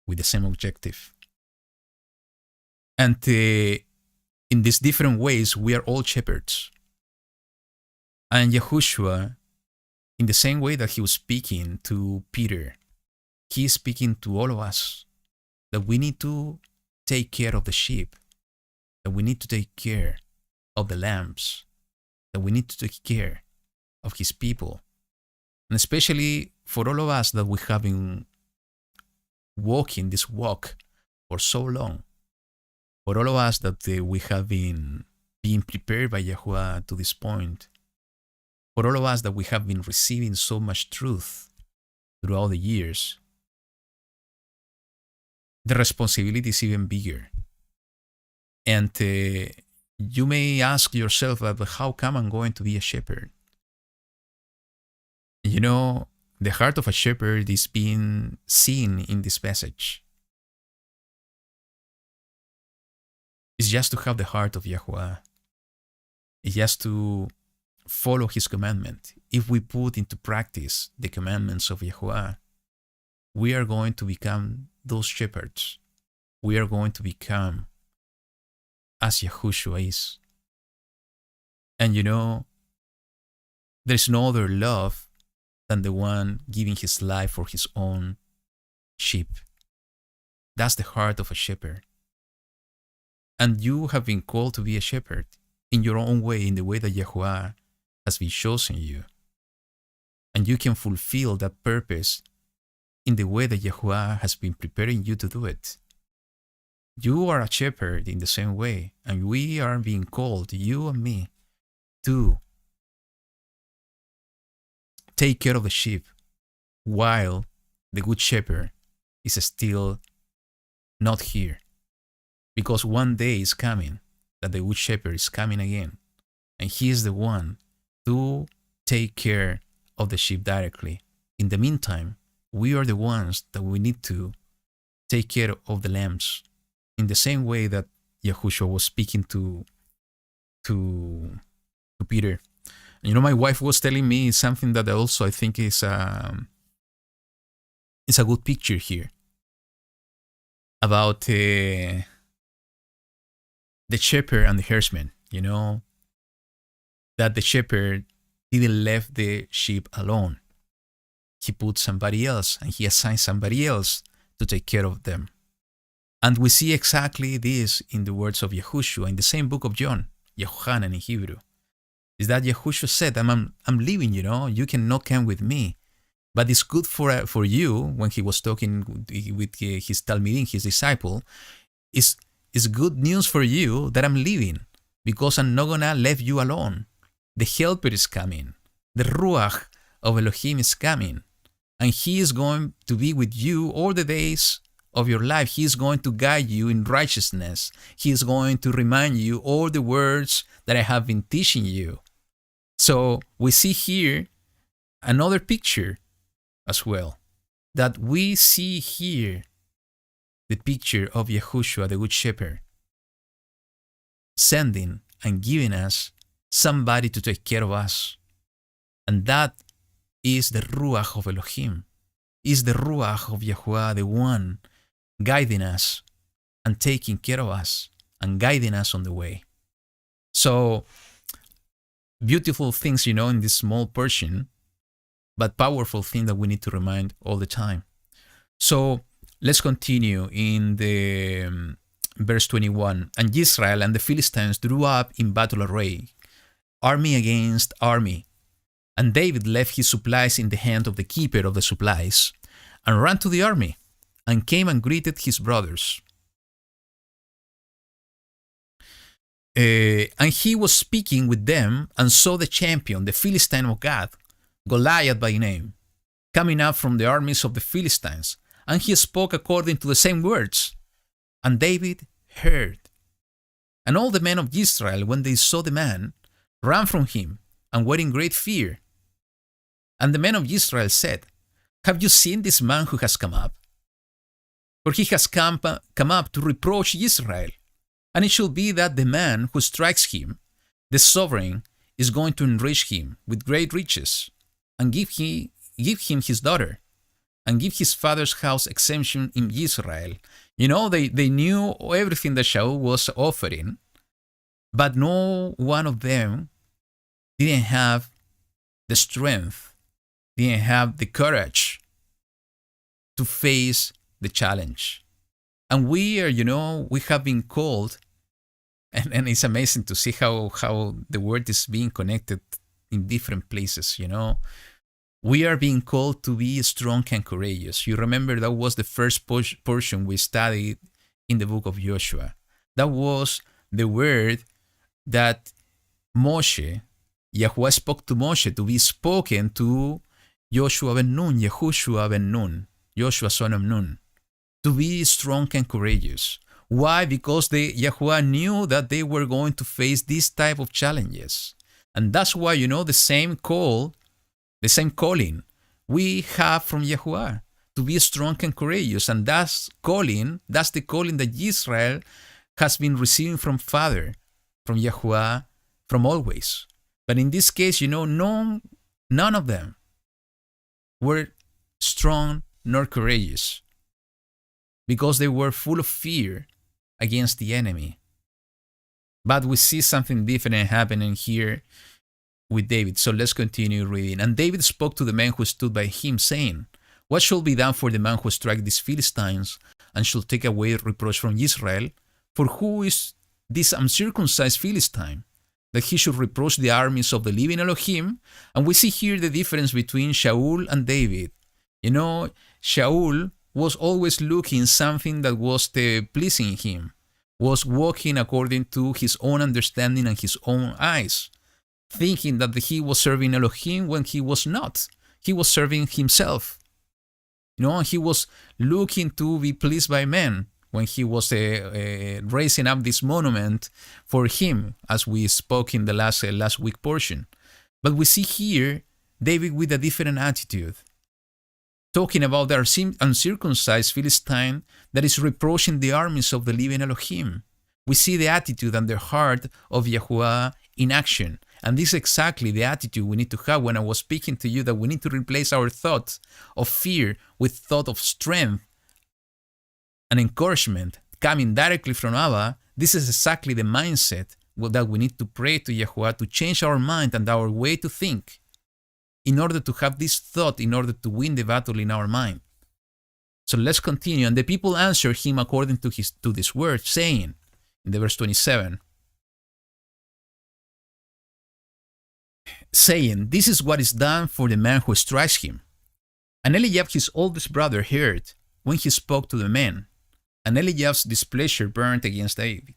Speaker 1: with the same objective. And in these different ways, we are all shepherds. And Yahushua, in the same way that he was speaking to Peter, he is speaking to all of us that we need to take care of the sheep, that we need to take care of the lambs, that we need to take care of his people. And especially for all of us that we have been walking this walk for so long, for all of us that we have been being prepared by Yahuwah to this point, for all of us that we have been receiving so much truth throughout the years, the responsibility is even bigger. And you may ask yourself, how come I'm going to be a shepherd? The heart of a shepherd is being seen in this passage. It's just to have the heart of Yahuwah. It's just to follow his commandment. If we put into practice the commandments of Yahuwah, we are going to become those shepherds. We are going to become as Yahushua is. And there's no other love than the one giving his life for his own sheep. That's the heart of a shepherd. And you have been called to be a shepherd in your own way, in the way that Yahuwah has been chosen you. And you can fulfill that purpose in the way that Yahuwah has been preparing you to do it. You are a shepherd in the same way, and we are being called, you and me, to take care of the sheep while the good shepherd is still not here. Because one day is coming that the good shepherd is coming again, and he is the one to take care of the sheep directly. In the meantime, we are the ones that we need to take care of the lambs in the same way that Yahushua was speaking to Peter. And my wife was telling me something that also I think is a good picture here about the shepherd and the herdsman. That the shepherd didn't leave the sheep alone. He put somebody else, and he assigned somebody else to take care of them. And we see exactly this in the words of Yahushua in the same book of John, Yohanan in Hebrew. Is that Yahushua said, I'm leaving, you cannot come with me. But it's good for you, when he was talking with his Talmidim, his disciple, it's good news for you that I'm leaving, because I'm not going to leave you alone. The helper is coming. The Ruach of Elohim is coming. And he is going to be with you all the days of your life. He is going to guide you in righteousness. He is going to remind you all the words that I have been teaching you. So we see here another picture as well. That we see here the picture of Yahushua, the Good Shepherd, sending and giving us somebody to take care of us. And that is the Ruach of Elohim, is the Ruach of Yahuwah, the one guiding us and taking care of us and guiding us on the way. So, beautiful things, in this small portion, but powerful thing that we need to remind all the time. So, let's continue in the verse 21. And Israel and the Philistines drew up in battle array, army against army. And David left his supplies in the hand of the keeper of the supplies, and ran to the army, and came and greeted his brothers. And he was speaking with them, and saw the champion, the Philistine of God, Goliath by name, coming up from the armies of the Philistines, and he spoke according to the same words. And David heard. And all the men of Israel, when they saw the man, ran from him and were in great fear. And the men of Israel said, Have you seen this man who has come up? For he has come up to reproach Israel. And it shall be that the man who strikes him, the sovereign, is going to enrich him with great riches, and give him his daughter, and give his father's house exemption in Israel. You know, they knew everything that Shaul was offering, but no one of them didn't have the strength, didn't have the courage to face the challenge. And we have been called, and it's amazing to see how the word is being connected in different places, We are being called to be strong and courageous. You remember that was the first portion we studied in the book of Joshua. That was the word that Yahuwah spoke to Moshe to be spoken to Joshua ben Nun, Yehoshua ben Nun, Joshua son of Nun, to be strong and courageous. Why? Because Yahuwah knew that they were going to face this type of challenges. And that's why, the same calling we have from Yahuwah, to be strong and courageous. And that's the calling that Israel has been receiving from Father, from Yahuwah, from always. But in this case, none of them were strong nor courageous, because they were full of fear against the enemy. But we see something different happening here with David. So let's continue reading. And David spoke to the men who stood by him, saying, What shall be done for the man who strike these Philistines, and shall take away reproach from Israel? For who is this uncircumcised Philistine, that he should reproach the armies of the living Elohim? And we see here the difference between Shaul and David. Shaul was always looking something that was pleasing him, was walking according to his own understanding and his own eyes, thinking that he was serving Elohim when he was not. He was serving himself. He was looking to be pleased by men when he was raising up this monument for him, as we spoke in the last week portion. But we see here David with a different attitude, talking about the uncircumcised Philistine that is reproaching the armies of the living Elohim. We see the attitude and the heart of Yahuwah in action. And this is exactly the attitude we need to have when I was speaking to you, that we need to replace our thoughts of fear with thought of strength and encouragement coming directly from Abba. This is exactly the mindset that we need to pray to Yahuwah to change our mind and our way to think, in order to have this thought, in order to win the battle in our mind. So let's continue. And the people answered him according to this word, saying, in the verse 27, saying, This is what is done for the man who strikes him. And Eliab, his oldest brother, heard when he spoke to the men. And Eliab's displeasure burned against David.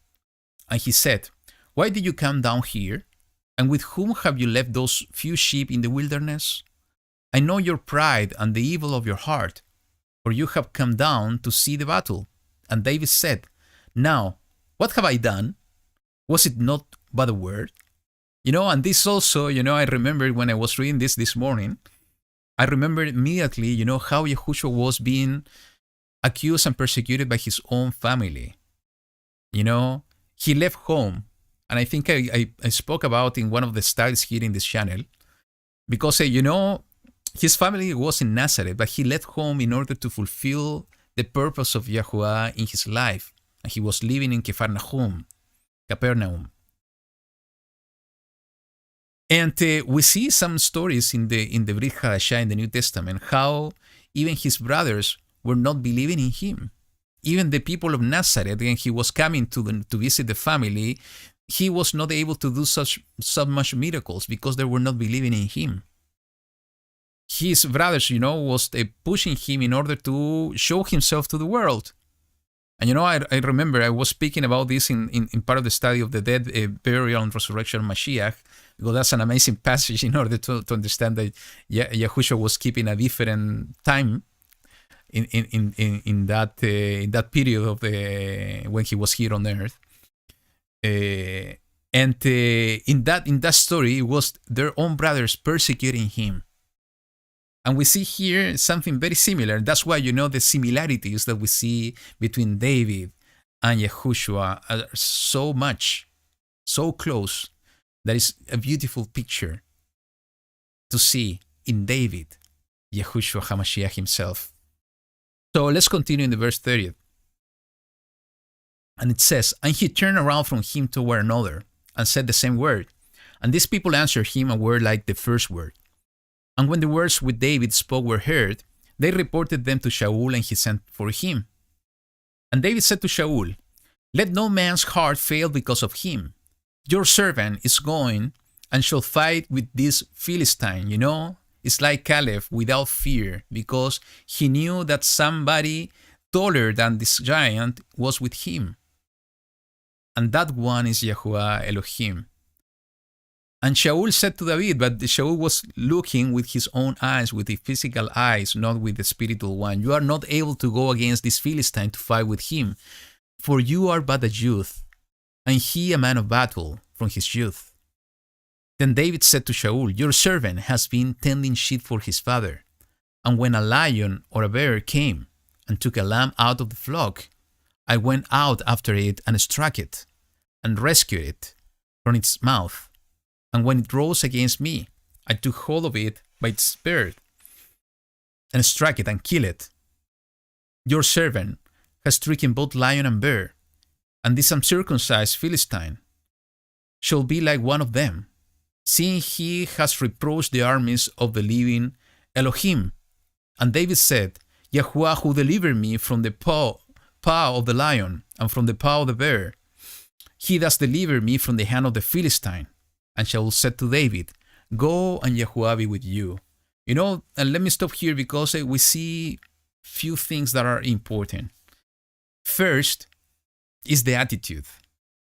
Speaker 1: And he said, Why did you come down here? And with whom have you left those few sheep in the wilderness? I know your pride and the evil of your heart, for you have come down to see the battle. And David said, Now, what have I done? Was it not but a word? And this also, I remember when I was reading this morning, I remembered immediately, how Yehoshua was being accused and persecuted by his own family. He left home. And I think I spoke about in one of the studies here in this channel, because, his family was in Nazareth, but he left home in order to fulfill the purpose of Yahuwah in his life. And he was living in Capernaum. And we see some stories in the Brit Hadashah in the New Testament, how even his brothers were not believing in him. Even the people of Nazareth, when he was coming to visit the family, he was not able to do so much miracles because they were not believing in him. His brothers, was pushing him in order to show himself to the world. And I remember I was speaking about this in part of the study of the dead, burial, and resurrection of Mashiach, because that's an amazing passage in order to understand that Yahushua was keeping a different time in that period of when he was here on earth. And in that story, it was their own brothers persecuting him. And we see here something very similar. That's why, the similarities that we see between David and Yahushua are so close, that is a beautiful picture to see in David, Yahushua HaMashiach himself. So let's continue in the verse 30. And it says, and he turned around from him toward another, and said the same word. And these people answered him a word like the first word. And when the words which David spoke were heard, they reported them to Shaul, and he sent for him. And David said to Shaul, let no man's heart fail because of him. Your servant is going and shall fight with this Philistine. It's like Caleb without fear, because he knew that somebody taller than this giant was with him. And that one is Yahuwah Elohim. And Shaul said to David, but Shaul was looking with his own eyes, with the physical eyes, not with the spiritual one. You are not able to go against this Philistine to fight with him, for you are but a youth, and he a man of battle from his youth. Then David said to Shaul, your servant has been tending sheep for his father. And when a lion or a bear came and took a lamb out of the flock, I went out after it and struck it, and rescued it from its mouth. And when it rose against me, I took hold of it by its spirit, and struck it and killed it. Your servant has stricken both lion and bear, and this uncircumcised Philistine shall be like one of them, seeing he has reproached the armies of the living Elohim. And David said, Yahuwah, who delivered me from the paw of the lion and from the paw of the bear, he does deliver me from the hand of the Philistine. And Shaul said to David, go, and Yahuwah be with you. And let me stop here, because we see few things that are important. First is the attitude,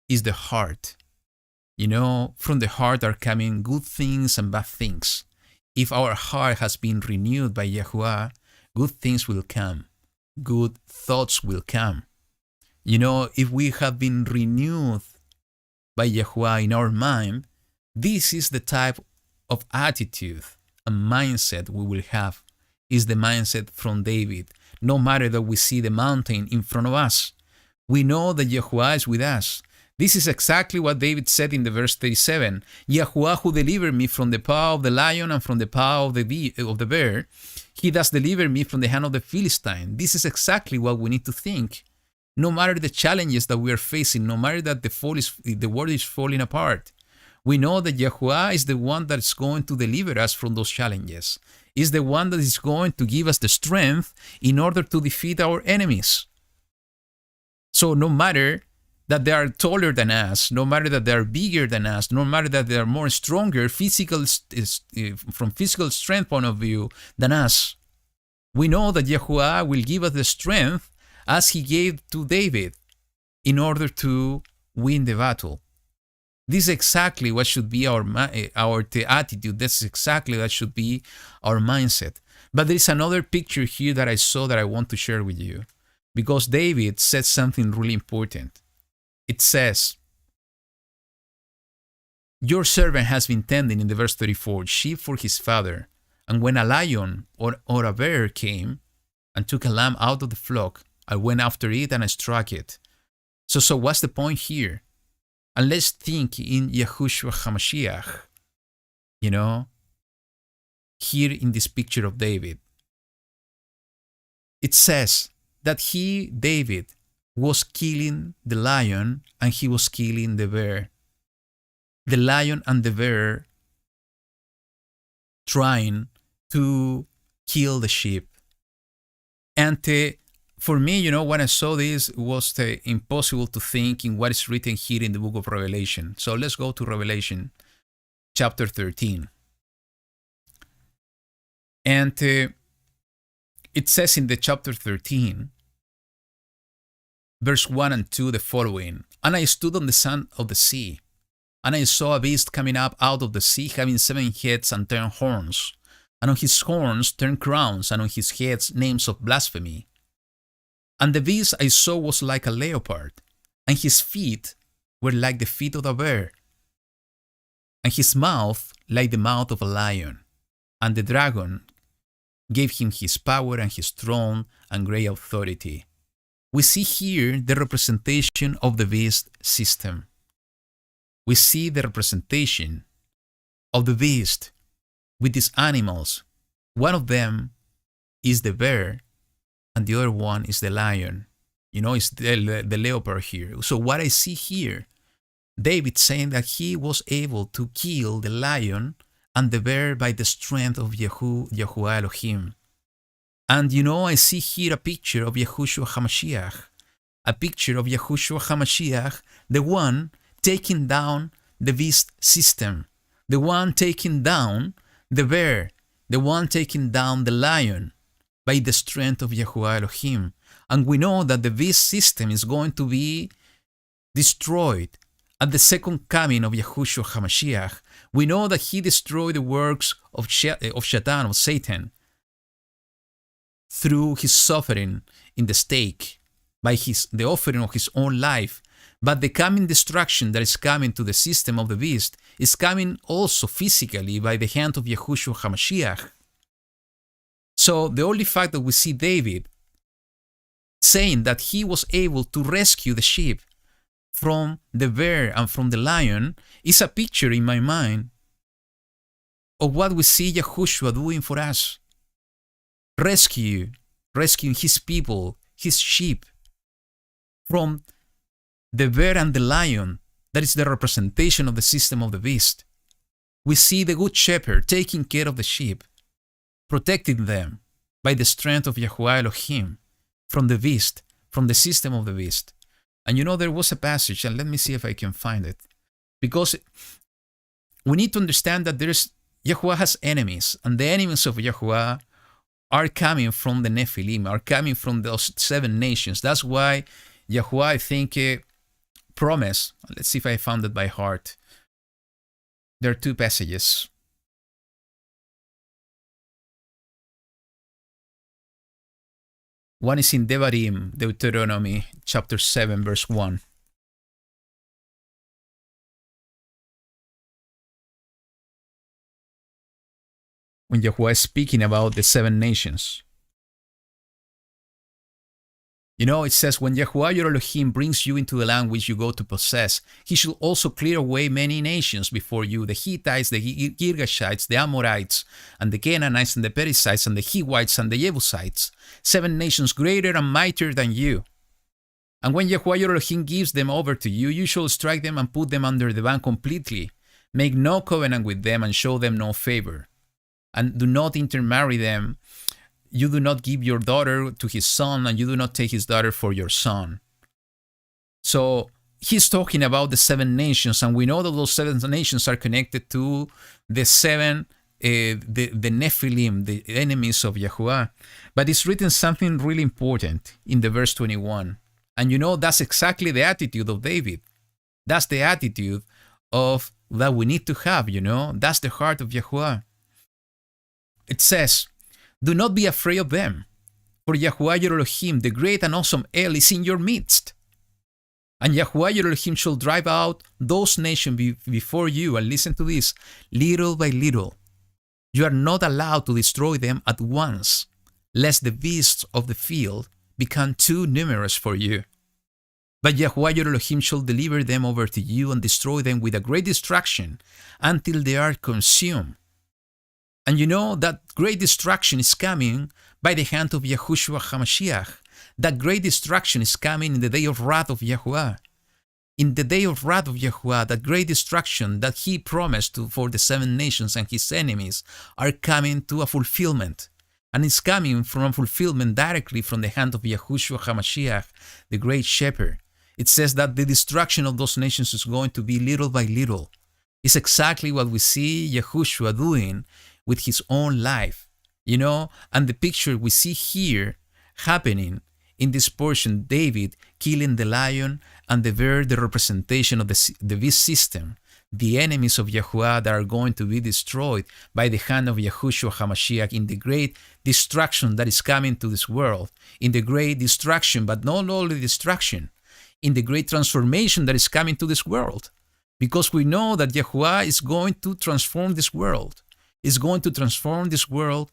Speaker 1: is the heart. From the heart are coming good things and bad things. If our heart has been renewed by Yahuwah, good things will come. Good thoughts will come. If we have been renewed by Yahuwah in our mind, this is the type of attitude and mindset we will have. Is the mindset from David. No matter that we see the mountain in front of us, we know that Yahuwah is with us. This is exactly what David said in the verse 37. Yahuwah, who delivered me from the paw of the lion and from the paw of the bear, he does deliver me from the hand of the Philistine. This is exactly what we need to think. No matter the challenges that we are facing, no matter that the world is falling apart, we know that Yahuwah is the one that is going to deliver us from those challenges. Is the one that is going to give us the strength in order to defeat our enemies. So no matter that they are taller than us, no matter that they are bigger than us, no matter that they are more stronger from physical strength point of view than us, we know that Yahuwah will give us the strength as he gave to David in order to win the battle. This is exactly what should be our attitude. This is exactly what should be our mindset. But there is another picture here that I saw that I want to share with you, because David said something really important. It says, your servant has been tending, in the verse 34, sheep for his father. And when a lion or a bear came and took a lamb out of the flock, I went after it and I struck it. So what's the point here? And let's think in Yahushua HaMashiach, here in this picture of David. It says that David, was killing the lion and he was killing the bear. The lion and the bear trying to kill the sheep. And for me, when I saw this, it was impossible to think in what is written here in the book of Revelation. So let's go to Revelation chapter 13. And it says in the chapter 13 verse 1 and 2, the following. And I stood on the sand of the sea, and I saw a beast coming up out of the sea, having 7 heads and 10 horns, and on his horns 10 crowns, and on his heads names of blasphemy. And the beast I saw was like a leopard, and his feet were like the feet of a bear, and his mouth like the mouth of a lion. And the dragon gave him his power and his throne and great authority. We see here the representation of the beast system. We see the representation of the beast with these animals. One of them is the bear, and the other one is the lion. It's the leopard here. So what I see here, David saying that he was able to kill the lion and the bear by the strength of YaHuWaH Elohim. And I see here a picture of Yahushua HaMashiach, a picture of Yahushua HaMashiach, the one taking down the beast system, the one taking down the bear, the one taking down the lion by the strength of YaHuWaH Elohim. And we know that the beast system is going to be destroyed at the second coming of Yahushua HaMashiach. We know that he destroyed the works of Satan, through his suffering in the stake, by the offering of his own life. But the coming destruction that is coming to the system of the beast is coming also physically by the hand of Yahushua HaMashiach. So the only fact that we see David saying that he was able to rescue the sheep from the bear and from the lion is a picture in my mind of what we see Yahushua doing for us. Rescuing his people, his sheep, from the bear and the lion. That is the representation of the system of the beast. We see the good shepherd taking care of the sheep, protecting them by the strength of YaHuWaH Elohim from the beast, from the system of the beast. And there was a passage, and let me see if I can find it, because we need to understand that YaHuWaH has enemies, and the enemies of YaHuWaH are coming from the Nephilim, are coming from those 7 nations. That's why YaHuWaH, I think, promised. Let's see if I found it by heart. There are 2 passages. One is in Devarim, Deuteronomy, chapter 7, verse 1. When YaHuWaH is speaking about the 7 nations. It says, when YaHuWaH your Elohim brings you into the land which you go to possess, he shall also clear away many nations before you, the Hittites, the Girgashites, the Amorites, and the Canaanites, and the Perizzites, and the Hivites, and the Jebusites, 7 nations greater and mightier than you. And when YaHuWaH your Elohim gives them over to you, you shall strike them and put them under the ban completely. Make no covenant with them and show them no favor. And do not intermarry them. You do not give your daughter to his son, and you do not take his daughter for your son. So he's talking about the 7 nations, and we know that those 7 nations are connected to the 7, the Nephilim, the enemies of YaHuWaH. But it's written something really important in the verse 21. And that's exactly the attitude of David. That's the attitude that we need to have, That's the heart of YaHuWaH. It says, do not be afraid of them, for YaHuWaH your Elohim, the great and awesome El, is in your midst. And YaHuWaH your Elohim shall drive out those nations before you. And listen to this, little by little. You are not allowed to destroy them at once, lest the beasts of the field become too numerous for you. But YaHuWaH your Elohim shall deliver them over to you and destroy them with a great destruction until they are consumed. And that great destruction is coming by the hand of Yahushua HaMashiach. That great destruction is coming in the day of wrath of YaHuWaH. In the day of wrath of YaHuWaH, that great destruction that he promised for the 7 nations and his enemies are coming to a fulfillment. And it's coming from a fulfillment directly from the hand of Yahushua HaMashiach, the great shepherd. It says that the destruction of those nations is going to be little by little. It's exactly what we see Yahushua doing with his own life, and the picture we see here happening in this portion, David killing the lion and the bear, the representation of the beast system, the enemies of Yahuwah that are going to be destroyed by the hand of Yahushua HaMashiach in the great destruction that is coming to this world, in the great destruction, but not only destruction, in the great transformation that is coming to this world. Because we know that Yahuwah is going to transform this world. Is going to transform this world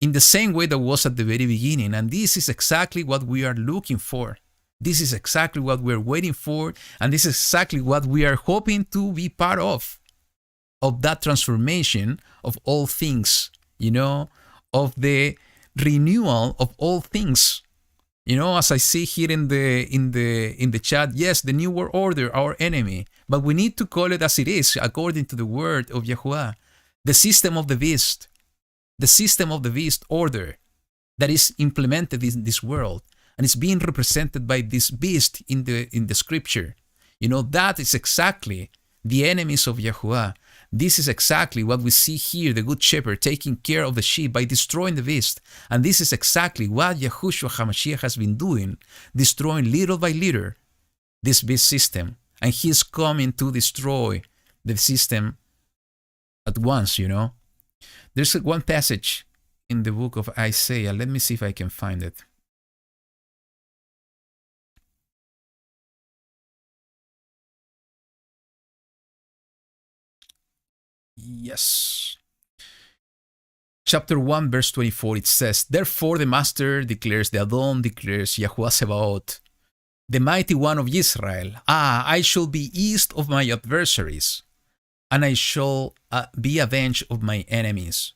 Speaker 1: in the same way that was at the very beginning. And this is exactly what we are looking for. This is exactly what we're waiting for. And this is exactly what we are hoping to be part of that transformation of all things, of the renewal of all things. As I see here in the chat, yes, the new world order, our enemy, but we need to call it as it is, according to the word of Yahuwah, the system of the beast order that is implemented in this world, and it's being represented by this beast in the scripture. That is exactly the enemies of Yahuwah. This is exactly what we see here, the good shepherd taking care of the sheep by destroying the beast. And this is exactly what Yahushua HaMashiach has been doing, destroying little by little this beast system. And he's coming to destroy the system at once, There's one passage in the book of Isaiah. Let me see if I can find it. Yes. Chapter 1, verse 24, it says, "Therefore the Master declares, the Adon declares, Yahuwah Sebaot, the mighty one of Israel, I shall be east of my adversaries, and I shall be avenged of my enemies.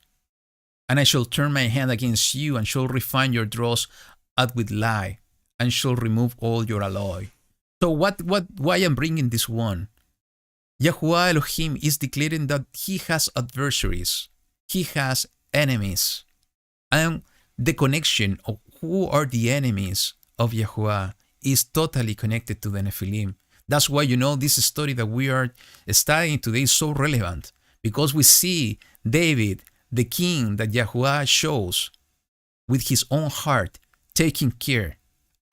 Speaker 1: And I shall turn my hand against you, and shall refine your dross as with lye, and shall remove all your alloy." So why I'm bringing this one? Yahuwah Elohim is declaring that he has adversaries, he has enemies. And the connection of who are the enemies of Yahuwah is totally connected to the Nephilim. That's why, this story that we are studying today is so relevant, because we see David, the king that Yahuwah shows, with his own heart, taking care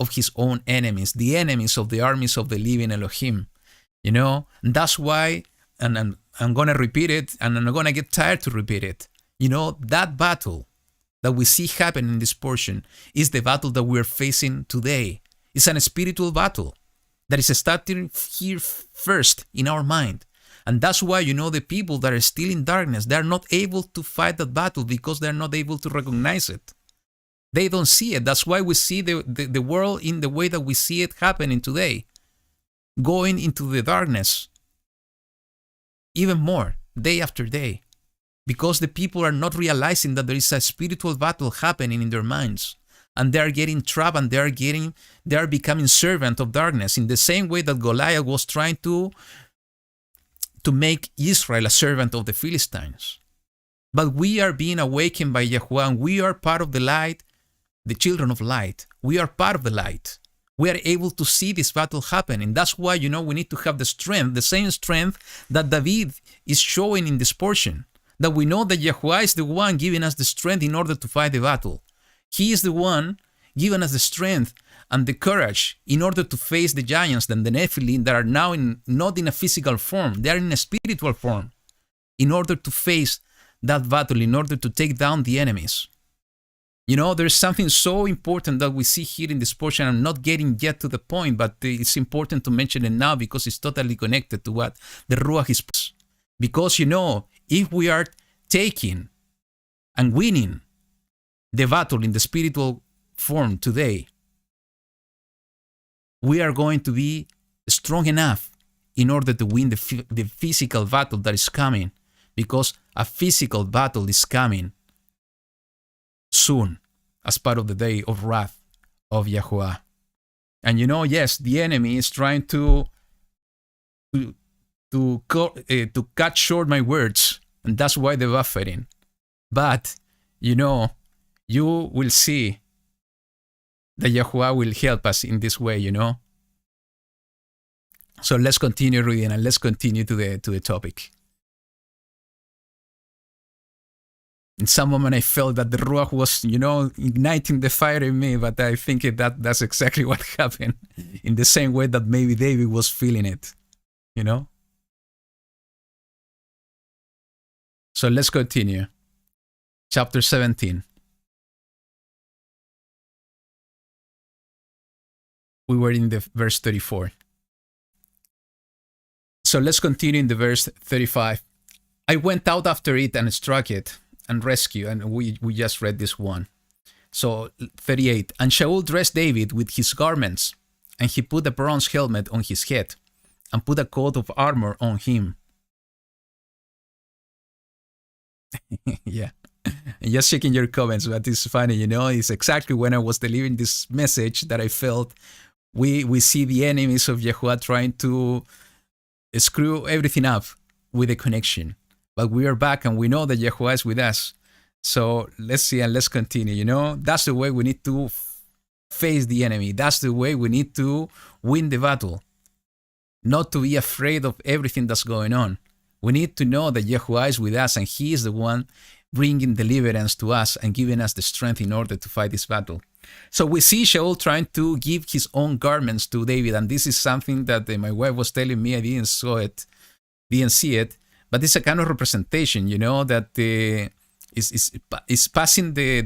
Speaker 1: of his own enemies, the enemies of the armies of the living Elohim. And that's why, and I'm going to repeat it, and I'm not going to get tired to repeat it. That battle that we see happen in this portion is the battle that we're facing today. It's a spiritual battle that is starting here first in our mind. And that's why, the people that are still in darkness, they're not able to fight that battle because they're not able to recognize it. They don't see it. That's why we see the world in the way that we see it happening today, going into the darkness even more day after day, because the people are not realizing that there is a spiritual battle happening in their minds, and they are getting trapped, and they are becoming servant of darkness, in the same way that Goliath was trying to make Israel a servant of the Philistines. But we are being awakened by Yahuwah, and we are part of the light, the children of light. We are part of the light. We are able to see this battle happening. That's why, we need to have the strength, the same strength that David is showing in this portion. That we know that Yahuwah is the one giving us the strength in order to fight the battle. He is the one giving us the strength and the courage in order to face the giants and the Nephilim that are now not in a physical form. They are in a spiritual form, in order to face that battle, in order to take down the enemies. There's something so important that we see here in this portion. I'm not getting yet to the point, but it's important to mention it now because it's totally connected to what the Ruach is. Because, if we are taking and winning the battle in the spiritual form today, we are going to be strong enough in order to win the physical battle that is coming, because a physical battle is coming soon as part of the day of wrath of Yahuwah. And yes, the enemy is trying to cut short my words, and that's why the buffering. But you will see that Yahuwah will help us in this way. So let's continue reading, and let's continue to the topic. In some moment, I felt that the Ruach was, igniting the fire in me, but I think that's exactly what happened in the same way that maybe David was feeling it, So let's continue. Chapter 17. We were in the verse 34. So let's continue in the verse 35. I went out after it and struck it and rescued, and we just read this one. So 38. And Shaul dressed David with his garments, and he put a bronze helmet on his head, and put a coat of armor on him. Yeah. And just checking your comments, but it's funny, it's exactly when I was delivering this message that I felt we see the enemies of Yahuwah trying to screw everything up with the connection. But we are back and we know that Yahuwah is with us. So let's see and let's continue. That's the way we need to face the enemy. That's the way we need to win the battle. Not to be afraid of everything that's going on. We need to know that Yahuwah is with us and He is the one bringing deliverance to us and giving us the strength in order to fight this battle. So we see Shaul trying to give his own garments to David, and this is something that my wife was telling me. I didn't see it, but it's a kind of representation, that is passing the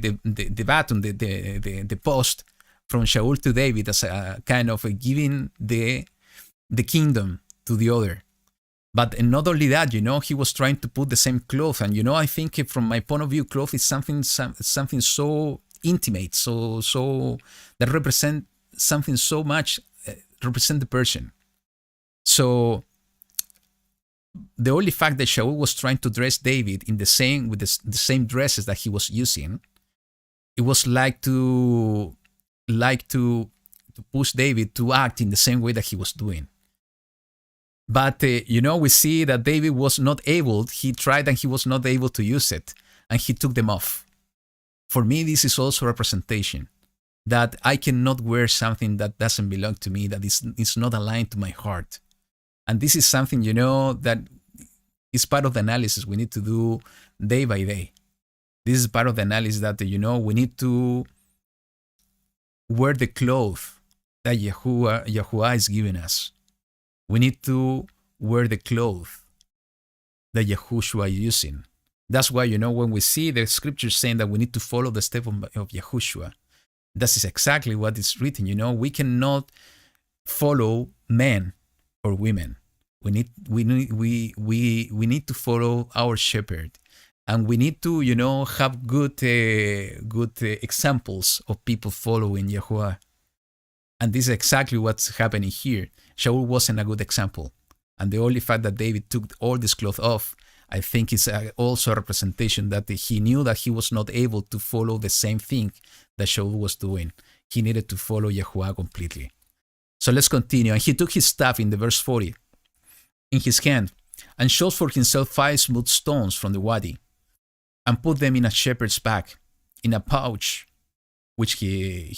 Speaker 1: baton, the post from Shaul to David as a kind of giving the kingdom to the other. But not only that, he was trying to put the same cloth. And, I think from my point of view, cloth is something so intimate, so that represent something so much, represent the person. So the only fact that Shaul was trying to dress David in the same dresses that he was using, it was like to push David to act in the same way that he was doing. But, we see that David was not able, he tried and he was not able to use it, and he took them off. For me, this is also a representation that I cannot wear something that doesn't belong to me, that is not aligned to my heart. And this is something, that is part of the analysis we need to do day by day. This is part of the analysis that, we need to wear the clothes that Yahuwah is giving us. We need to wear the clothes that Yahushua is using. That's why, when we see the scriptures saying that we need to follow the step of Yahushua, that is exactly what is written. We cannot follow men or women. We need to follow our shepherd, and we need to, have good examples of people following Yahuwah. And this is exactly what's happening here. Shaul wasn't a good example. And the only fact that David took all this cloth off, I think is also a representation that he knew that he was not able to follow the same thing that Shaul was doing. He needed to follow Yahuwah completely. So let's continue. And he took his staff in the verse 40 in his hand and chose for himself 5 smooth stones from the wadi and put them in a shepherd's bag, in a pouch which he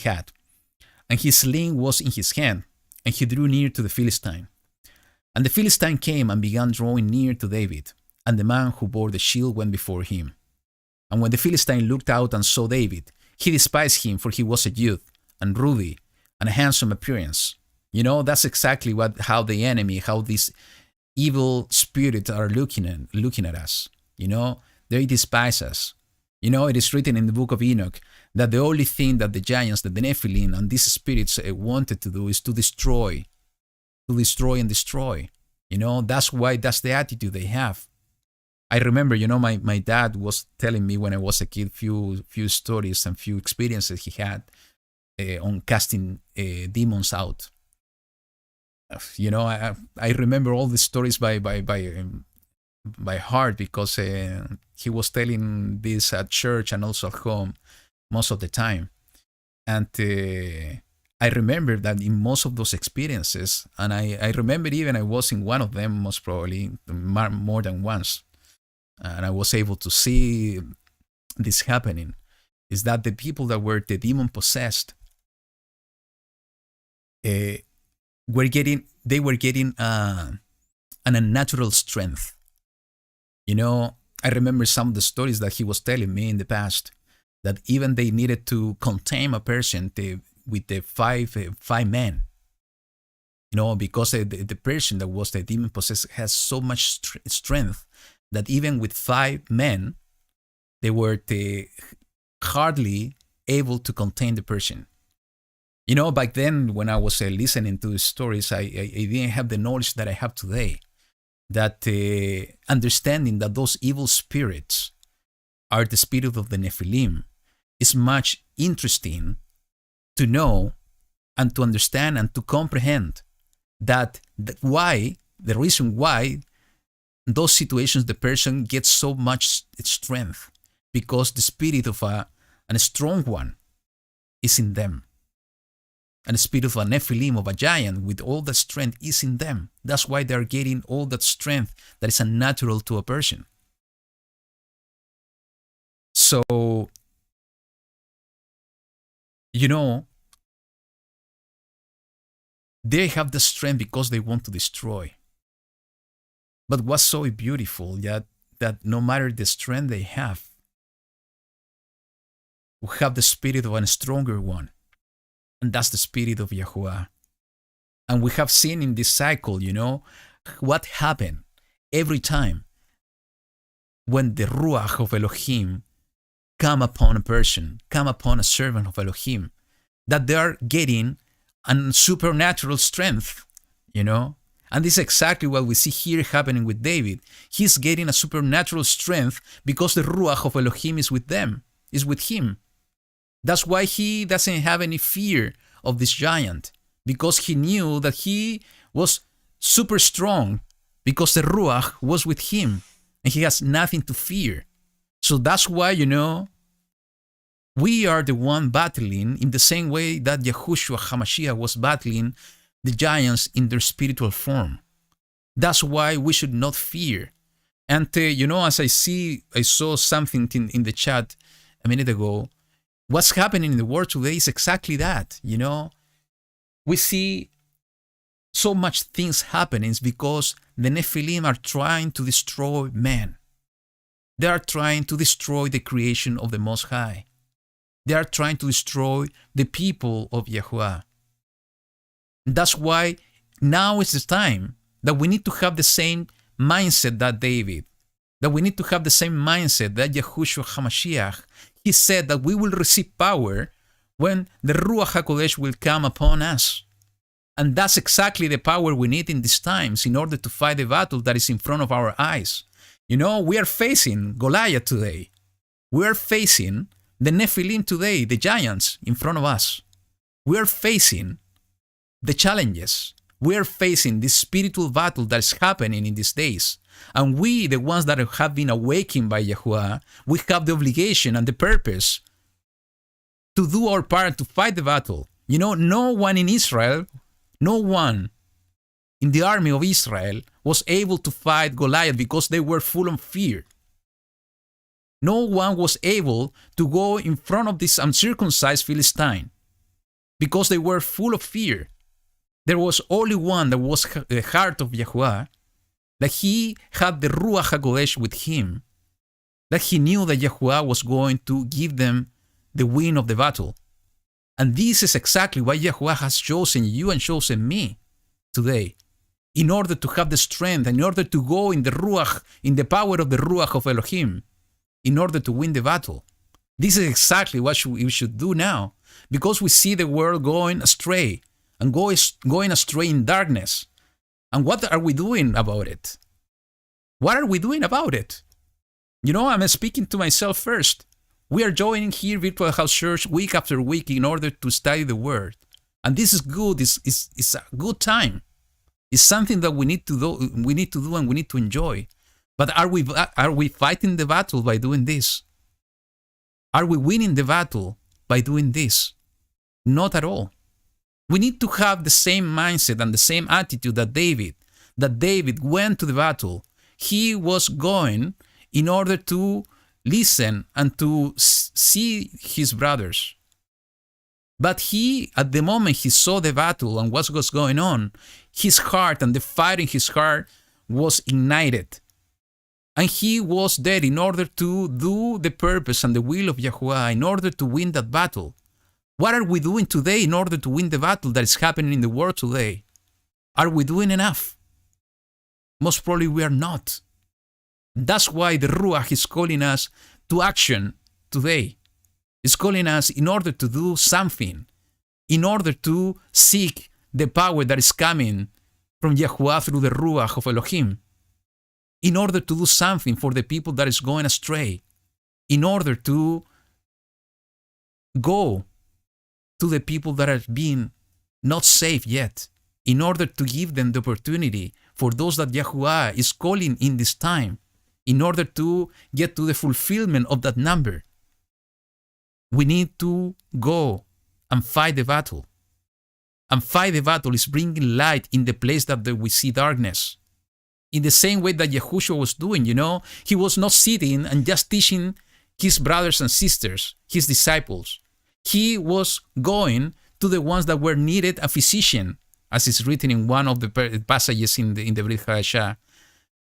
Speaker 1: had. And his sling was in his hand, and he drew near to the Philistine. And the Philistine came and began drawing near to David, and the man who bore the shield went before him. And when the Philistine looked out and saw David, he despised him, for he was a youth, and ruddy, and a handsome appearance. That's exactly how the enemy, how these evil spirits are looking at us. They despise us. It is written in the book of Enoch that the only thing that the giants, that the Nephilim and these spirits wanted to do is to destroy and destroy. That's the attitude they have. I remember, my dad was telling me when I was a kid few stories and few experiences he had on casting demons out. I remember all the stories by heart because he was telling this at church and also at home most of the time. And I remember that in most of those experiences, and I remember even I was in one of them most probably more than once, and I was able to see this happening, is that the people that were the demon possessed were getting an unnatural strength. I remember some of the stories that he was telling me in the past, that even they needed to contain a person with the five men, because the person that was the demon possessed has so much strength that even with 5 men, they were hardly able to contain the person. Back then when I was listening to the stories, I didn't have the knowledge that I have today, that understanding that those evil spirits are the spirit of the Nephilim is much interesting to know and to understand and to comprehend that the reason why those situations the person gets so much strength, because the spirit of a strong one is in them. And the spirit of a Nephilim, of a giant with all that strength, is in them. That's why they're getting all that strength that is unnatural to a person. So, they have the strength because they want to destroy. But what's so beautiful, that no matter the strength they have, we have the spirit of a stronger one. And that's the spirit of Yahuwah. And we have seen in this cycle, what happened every time when the Ruach of Elohim come upon a person, come upon a servant of Elohim, that they are getting a supernatural strength, And this is exactly what we see here happening with David. He's getting a supernatural strength because the Ruach of Elohim is with them, is with him. That's why he doesn't have any fear of this giant, because he knew that he was super strong because the Ruach was with him and he has nothing to fear. So that's why, we are the one battling in the same way that Yahushua HaMashiach was battling the giants in their spiritual form. That's why we should not fear. And, as I saw something in the chat a minute ago, what's happening in the world today is exactly that, We see so much things happening because the Nephilim are trying to destroy man. They are trying to destroy the creation of the Most High. They are trying to destroy the people of Yahuwah. That's why now is the time that we need to have the same mindset that David, that we need to have the same mindset that Yahushua HaMashiach. He said that we will receive power when the Ruach HaKodesh will come upon us. And that's exactly the power we need in these times in order to fight the battle that is in front of our eyes. We are facing Goliath today. We are facing the Nephilim today, the giants in front of us. We are facing the challenges. We are facing this spiritual battle that is happening in these days. And we, the ones that have been awakened by Yahuwah, we have the obligation and the purpose to do our part to fight the battle. No one in Israel, no one in the army of Israel was able to fight Goliath because they were full of fear. No one was able to go in front of this uncircumcised Philistine because they were full of fear. There was only one that was the heart of Yahuwah, that he had the Ruach HaKodesh with him, that he knew that Yahuwah was going to give them the win of the battle. And this is exactly why Yahuwah has chosen you and chosen me today, in order to have the strength, in order to go in the Ruach, in the power of the Ruach of Elohim, in order to win the battle. This is exactly what we should do now, because we see the world going astray, and going astray in darkness. And what are we doing about it? What are we doing about it? I'm speaking to myself first. We are joining here Virtual House Church week after week in order to study the Word. And this is good. It's a good time. It's something that we need to do and we need to enjoy. But are we fighting the battle by doing this? Are we winning the battle by doing this? Not at all. We need to have the same mindset and the same attitude that David went to the battle. He was going in order to listen and to see his brothers. But at the moment he saw the battle and what was going on, his heart and the fire in his heart was ignited. And he was there in order to do the purpose and the will of Yahuwah, in order to win that battle. What are we doing today in order to win the battle that is happening in the world today? Are we doing enough? Most probably we are not. That's why the Ruach is calling us to action today. It's calling us in order to do something, in order to seek the power that is coming from Yahuwah through the Ruach of Elohim, in order to do something for the people that is going astray, in order to go to the people that are being not saved yet, in order to give them the opportunity for those that Yahuwah is calling in this time, in order to get to the fulfillment of that number. We need to go and fight the battle. And fight the battle is bringing light in the place that we see darkness. In the same way that Yahushua was doing, he was not sitting and just teaching his brothers and sisters, his disciples. He was going to the ones that were needed a physician, as is written in one of the passages in the Brit Hadashah,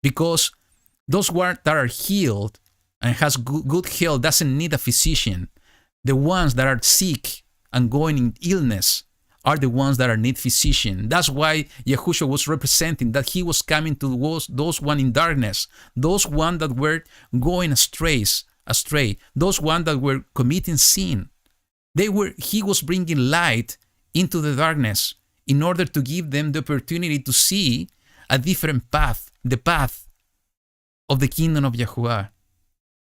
Speaker 1: because those that are healed and has good health doesn't need a physician. The ones that are sick and going in illness are the ones that are need physician. That's why Yahushua was representing that he was coming to those one in darkness, those one that were going astray, those one that were committing sin. He was bringing light into the darkness in order to give them the opportunity to see a different path, the path of the kingdom of Yahuwah.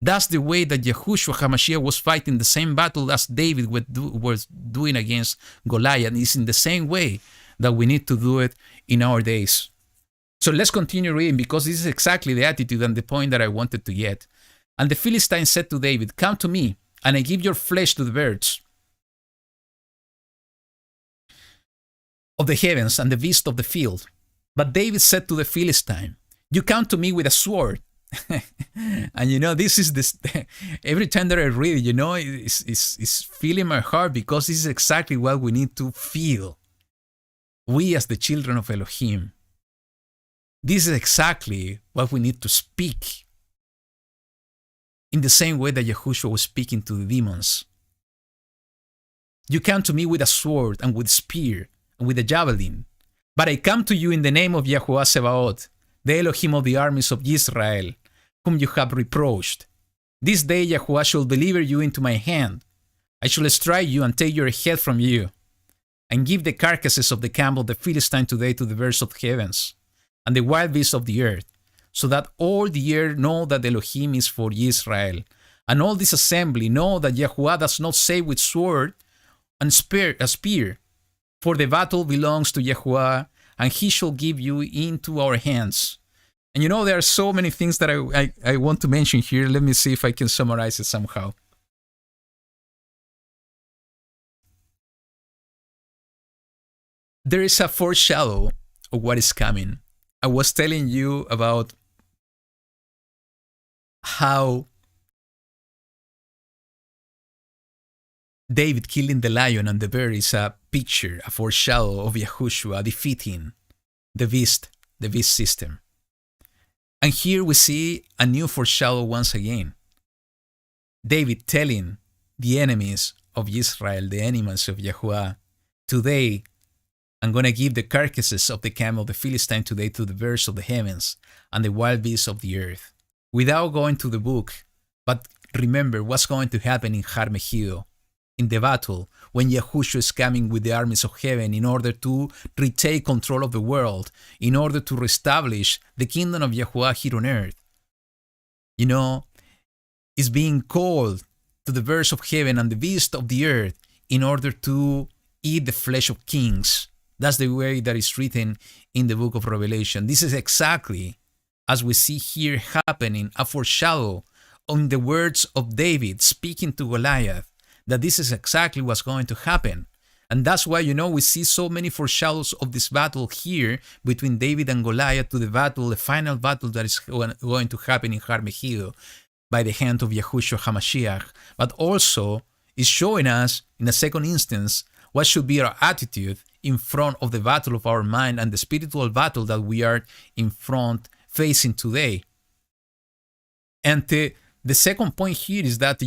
Speaker 1: That's the way that Yahushua HaMashiach was fighting the same battle as David was doing against Goliath. It's in the same way that we need to do it in our days. So let's continue reading, because this is exactly the attitude and the point that I wanted to get. And the Philistine said to David, "Come to me, and I give your flesh to the birds of the heavens and the beasts of the field." But David said to the Philistine, "You come to me with a sword." And this is this. Every time that I read it, it's filling my heart, because this is exactly what we need to feel. We as the children of Elohim, this is exactly what we need to speak. In the same way that Yahushua was speaking to the demons. "You come to me with a sword and with spear and with a javelin, but I come to you in the name of Yahuwah Sebaot, the Elohim of the armies of Israel, whom you have reproached. This day Yahuwah shall deliver you into my hand. I shall strike you and take your head from you, and give the carcasses of the camp of the Philistine today to the birds of the heavens, and the wild beasts of the earth, so that all the earth know that Elohim is for Israel, and all this assembly know that Yahuwah does not save with sword and spear, for the battle belongs to Yahuwah, and he shall give you into our hands." And there are so many things that I want to mention here. Let me see if I can summarize it somehow. There is a foreshadow of what is coming. I was telling you about how David killing the lion and the bear is a picture, a foreshadow of Yahushua defeating the beast system. And here we see a new foreshadow once again. David telling the enemies of Israel, the enemies of Yahuwah, "Today I'm going to give the carcasses of the camp of the Philistine today to the birds of the heavens and the wild beasts of the earth." Without going to the book, but remember what's going to happen in Har Megiddo, in the battle, when Yahushua is coming with the armies of heaven in order to retake control of the world, in order to reestablish the kingdom of Yahuwah here on earth. Is being called to the birds of heaven and the beasts of the earth in order to eat the flesh of kings. That's the way that is written in the book of Revelation. This is exactly as we see here happening, a foreshadow on the words of David speaking to Goliath, that this is exactly what's going to happen. And that's why, we see so many foreshadows of this battle here between David and Goliath to the battle, the final battle that is going to happen in Har Megiddo by the hand of Yahushua HaMashiach. But also is showing us, in the second instance, what should be our attitude in front of the battle of our mind and the spiritual battle that we are in front facing today. And the second point here is that,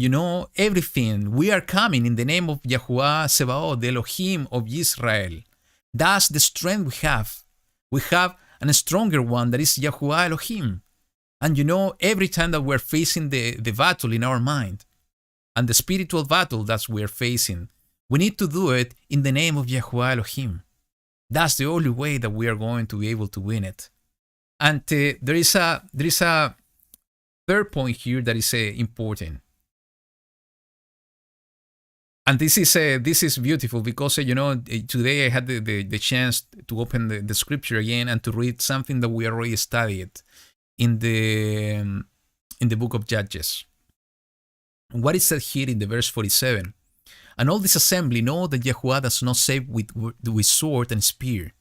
Speaker 1: everything, we are coming in the name of Yahuwah Sebaot, the Elohim of Israel. That's the strength we have. We have a stronger one that is Yahuwah Elohim. And every time that we're facing the battle in our mind, and the spiritual battle that we're facing, we need to do it in the name of Yahuwah Elohim. That's the only way that we are going to be able to win it. And there is a third point here that is important. And this is beautiful because today I had the chance to open the scripture again and to read something that we already studied in the book of Judges. What is said here in the verse 47? And all this assembly know that Yahuwah does not save with sword and spear,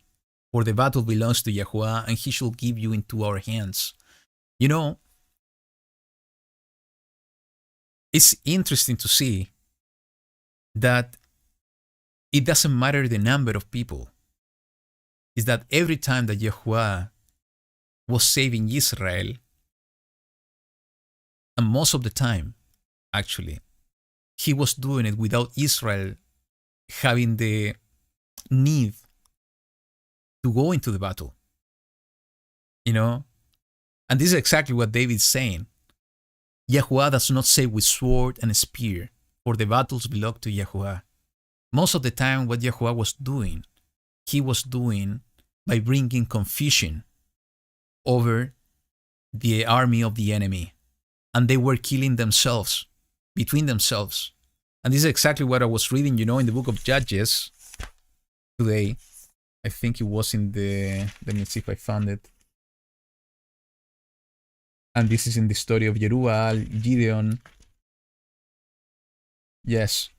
Speaker 1: for the battle belongs to Yahuwah, and he shall give you into our hands. It's interesting to see that it doesn't matter the number of people. It's that every time that Yahuwah was saving Israel, and most of the time, actually, he was doing it without Israel having the need to go into the battle. And this is exactly what David's saying. Yahuwah does not save with sword and spear, for the battles belong to Yahuwah. Most of the time, what Yahuwah was doing, he was doing by bringing confusion over the army of the enemy. And they were killing themselves, between themselves. And this is exactly what I was reading, in the book of Judges today. I think it was in let me see if I found it. And this is in the story of Jerubbaal, Gideon. Yes,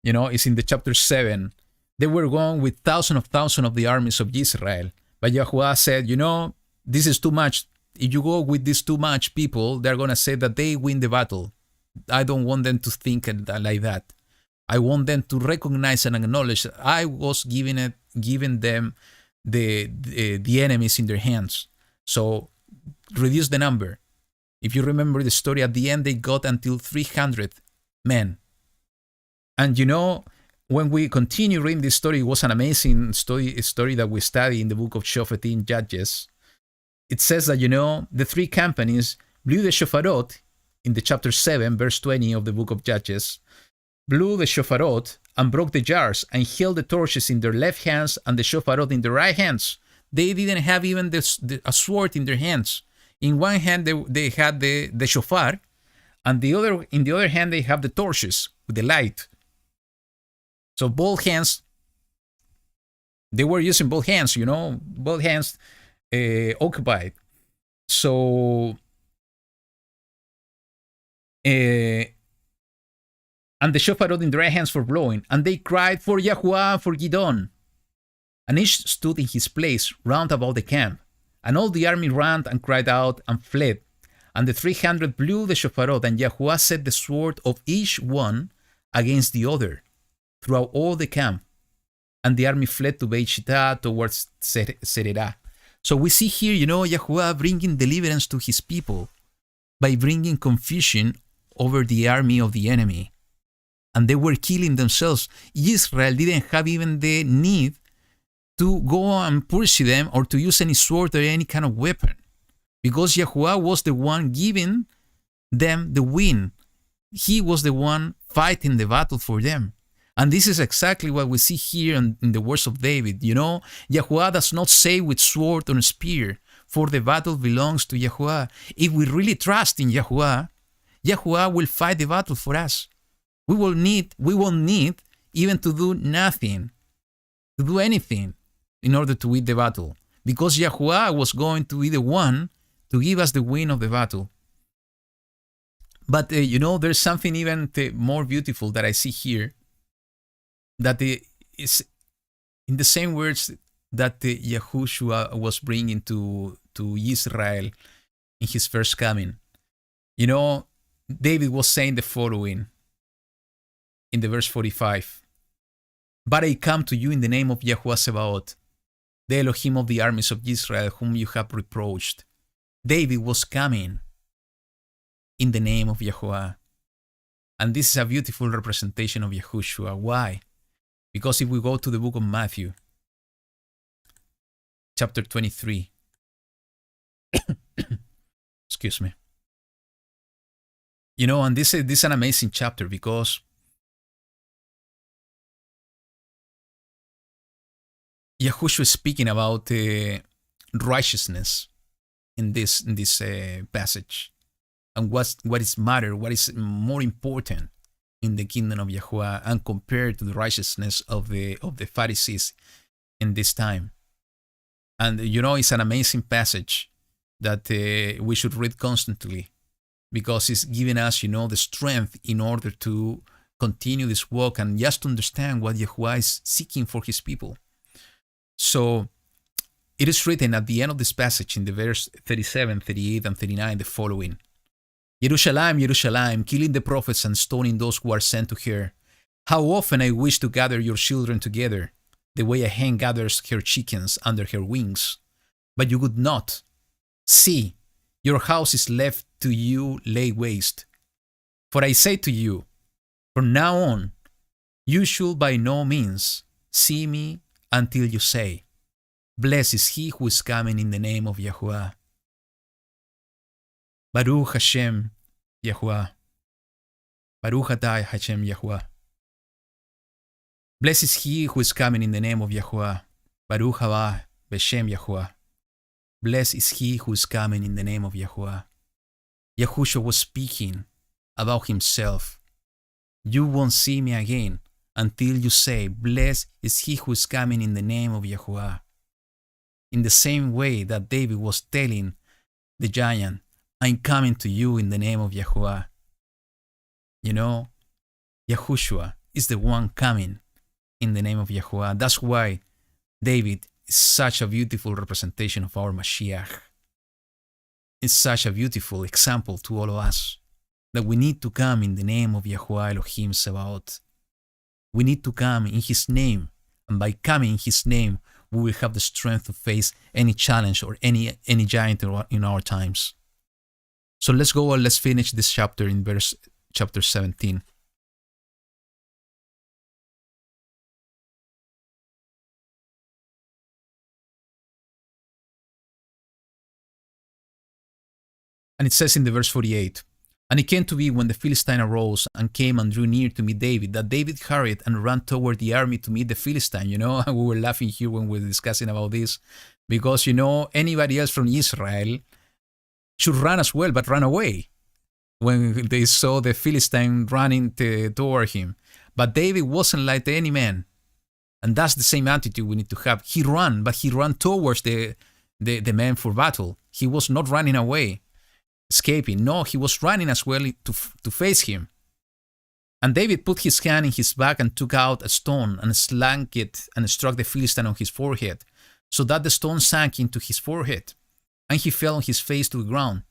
Speaker 1: it's in the chapter 7. They were going with thousands of the armies of Israel. But Yahuwah said, this is too much. If you go with this too much people, they're going to say that they win the battle. I don't want them to think like that. I want them to recognize and acknowledge that I was giving them the enemies in their hands. So reduce the number. If you remember the story, at the end they got until 300 men. And when we continue reading this story, it was an amazing story that we study in the book of Shofet in Judges. It says that, the three companies blew the shofarot in the chapter 7, verse 20 of the book of Judges, blew the shofarot and broke the jars and held the torches in their left hands and the shofarot in their right hands. They didn't have even a sword in their hands. In one hand, they had the shofar, and in the other hand, they have the torches with the light. So both hands, they were using both hands, both hands occupied. So, and the shofarot in the right hands for blowing, and they cried for Yahuwah, for Gideon. And each stood in his place round about the camp. And all the army ran and cried out and fled. And the 300 blew the shofarot, and Yahuwah set the sword of each one against the other throughout all the camp. And the army fled to Beit Shittah towards Sererah. So we see here, Yahuwah bringing deliverance to his people by bringing confusion over the army of the enemy. And they were killing themselves. Israel didn't have even the need to go and pursue them or to use any sword or any kind of weapon, because Yahuwah was the one giving them the win. He was the one fighting the battle for them. And this is exactly what we see here in the words of David. Yahuwah does not say with sword or spear, for the battle belongs to Yahuwah. If we really trust in Yahuwah, Yahuwah will fight the battle for us. We won't need even to do nothing, to do anything in order to win the battle, because Yahuwah was going to be the one to give us the win of the battle. But there's something even more beautiful that I see here, that is in the same words that Yahushua was bringing to Israel in his first coming. David was saying the following in the verse 45. But I come to you in the name of Yahuwah Sebaot, the Elohim of the armies of Israel, whom you have reproached. David was coming in the name of Yahuwah. And this is a beautiful representation of Yahushua. Why? Because if we go to the book of Matthew, chapter 23, excuse me. And this is an amazing chapter because Yahushua is speaking about righteousness in this passage, and what is matter, what is more important in the kingdom of Yahuwah, and compared to the righteousness of the Pharisees in this time. And it's an amazing passage that we should read constantly, because it's giving us, the strength in order to continue this walk and just to understand what Yahuwah is seeking for his people. So it is written at the end of this passage in the verse 37, 38, and 39 the following. Jerusalem, Jerusalem, killing the prophets and stoning those who are sent to her. How often I wish to gather your children together, the way a hen gathers her chickens under her wings. But you would not. See, your house is left to you laid waste. For I say to you, from now on, you should by no means see me until you say, blessed is he who is coming in the name of Yahuwah. Baruch Hashem YaHuWaH. Baruch atah Hashem YaHuWaH. Blessed is he who is coming in the name of Yahuwah. Baruch Va Eleicha BeShem YaHuWaH. Blessed is he who is coming in the name of Yahuwah. Yahushua was speaking about himself. You won't see me again until you say, blessed is he who is coming in the name of Yahuwah. In the same way that David was telling the giant, I'm coming to you in the name of Yahuwah. Yahushua is the one coming in the name of Yahuwah. That's why David is such a beautiful representation of our Mashiach. It's such a beautiful example to all of us that we need to come in the name of Yahuwah Elohim Sebaot. We need to come in his name, and by coming in his name, we will have the strength to face any challenge or any giant in our times. So let's go and let's finish this chapter in chapter 17. And it says in the verse 48, and it came to be when the Philistine arose and came and drew near to meet David, that David hurried and ran toward the army to meet the Philistine. We were laughing here when we were discussing about this, because, anybody else from Israel should run as well, but run away when they saw the Philistine running toward him. But David wasn't like any man. And that's the same attitude we need to have. He ran, but he ran towards the man for battle. He was not running away, escaping. No, he was running as well to face him. And David put his hand in his back and took out a stone and slank it and struck the Philistine on his forehead, so that the stone sank into his forehead, and he fell on his face to the ground.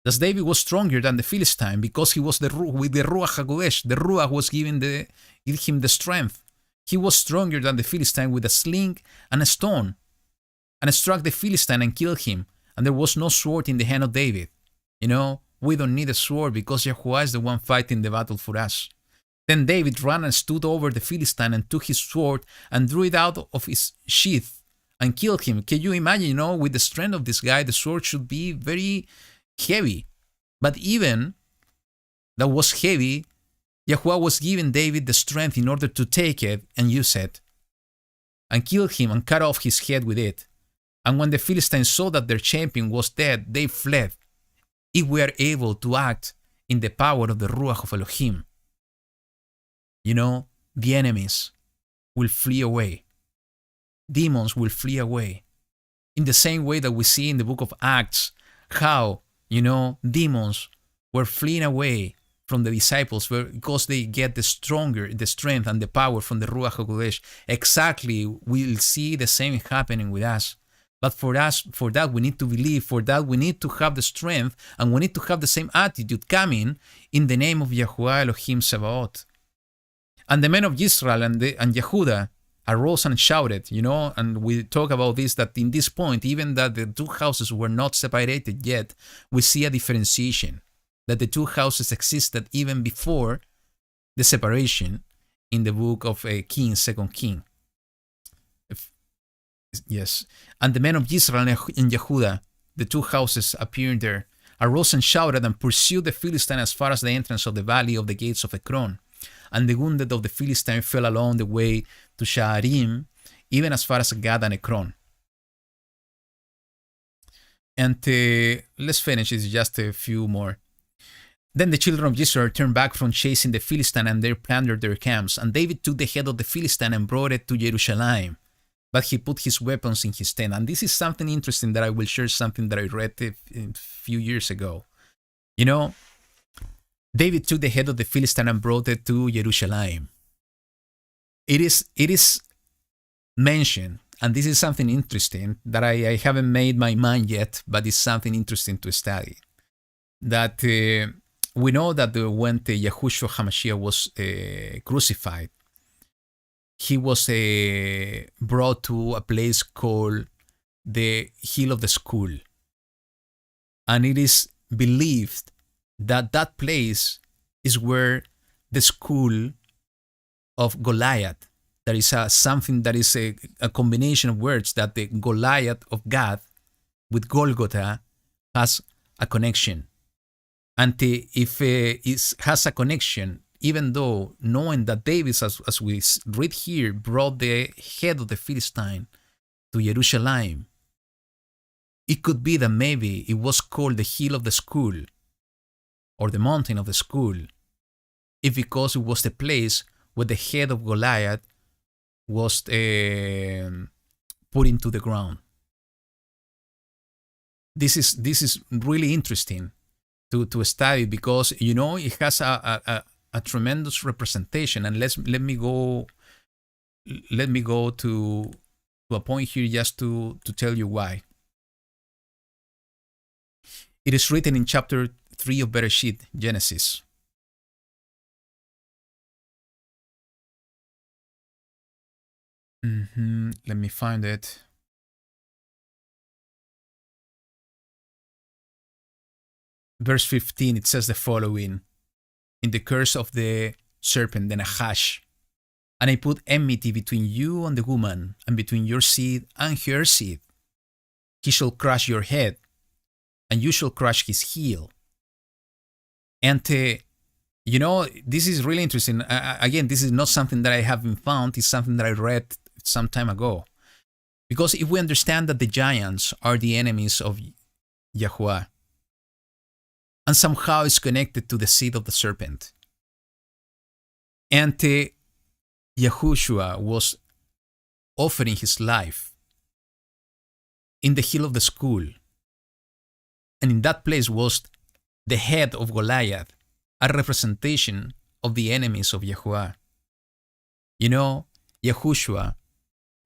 Speaker 1: Thus David was stronger than the Philistine, because he was with the Ruach HaKodesh. The Ruach was giving him the strength. He was stronger than the Philistine with a sling and a stone, and struck the Philistine and killed him. And there was no sword in the hand of David. We don't need a sword, because Yahuwah is the one fighting the battle for us. Then David ran and stood over the Philistine and took his sword and drew it out of his sheath and killed him. Can you imagine, with the strength of this guy, the sword should be very heavy. But even that was heavy, Yahuwah was giving David the strength in order to take it and use it, and kill him and cut off his head with it. And when the Philistines saw that their champion was dead, they fled. If we are able to act in the power of the Ruach of Elohim, the enemies will flee away. Demons will flee away. In the same way that we see in the book of Acts, how, demons were fleeing away from the disciples because they get the strength and the power from the Ruach HaKodesh. Exactly, we'll see the same happening with us. But for that we need to believe, for that we need to have the strength, and we need to have the same attitude coming in the name of Yahuwah Elohim Sebaot. And the men of Israel and Yehuda arose and shouted, and we talk about this, that in this point, even that the two houses were not separated yet, we see a differentiation. that the two houses existed even before the separation in the book of Kings, Second King. Yes. And the men of Israel and Yehuda, the two houses appearing there, arose and shouted and pursued the Philistine as far as the entrance of the valley of the gates of Ekron. And the wounded of the Philistine fell along the way to Sha'arim, even as far as Gad and Ekron. And let's finish. It's just a few more. Then the children of Israel turned back from chasing the Philistine, and they plundered their camps. And David took the head of the Philistine and brought it to Jerusalem. But he put his weapons in his tent. And this is something interesting that I will share, something that I read a few years ago. You know, David took the head of the Philistine and brought it to Jerusalem. It is mentioned, and this is something interesting that I haven't made my mind yet, but it's something interesting to study. That we know that when Yahushua HaMashiach was crucified, he was brought to a place called the Hill of the Skull. And it is believed that that place is where the skull of Goliath, that is something that is a combination of words, that the Goliath of God with Golgotha has a connection. And if it has a connection, even though knowing that David, as we read here, brought the head of the Philistine to Jerusalem, it could be that maybe it was called the Hill of the Skull or the Mountain of the Skull, if because it was the place where the head of Goliath was put into the ground. This is really interesting to study, because you know it has a tremendous representation. And let me go to a point here just to tell you why. It is written in chapter 3 of Bereshit, Genesis. Let me find it. Verse 15, it says the following: in the curse of the serpent, the Nahash, and I put enmity between you and the woman, and between your seed and her seed. He shall crush your head, and you shall crush his heel. And you know, this is really interesting. Again, this is not something that I haven't found. It's something that I read some time ago. Because if we understand that the giants are the enemies of Yahuwah, and somehow it's connected to the seed of the serpent, and Yahushua was offering his life in the Hill of the Skull, and in that place was the head of Goliath, a representation of the enemies of Yahuwah. You know, Yahushua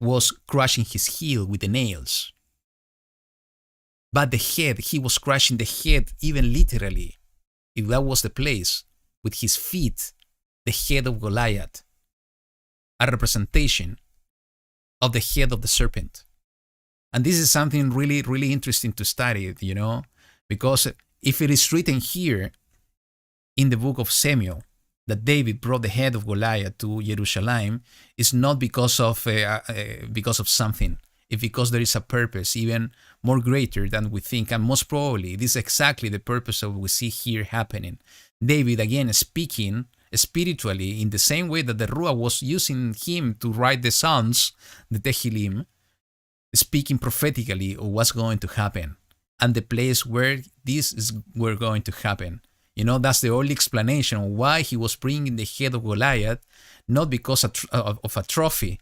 Speaker 1: was crushing his heel with the nails. But the head, he was crushing the head even literally, if that was the place, with his feet, the head of Goliath, a representation of the head of the serpent. And this is something really, really interesting to study, you know, because if it is written here in the book of Samuel that David brought the head of Goliath to Jerusalem, it's not because of something. It's because there is a purpose even more greater than we think, and most probably this is exactly the purpose of what we see here happening. David again speaking spiritually in the same way that the Ruach was using him to write the Psalms, the Tehillim, speaking prophetically of what's going to happen and the place where this were going to happen. You know, that's the only explanation of why he was bringing the head of Goliath, not because of a trophy,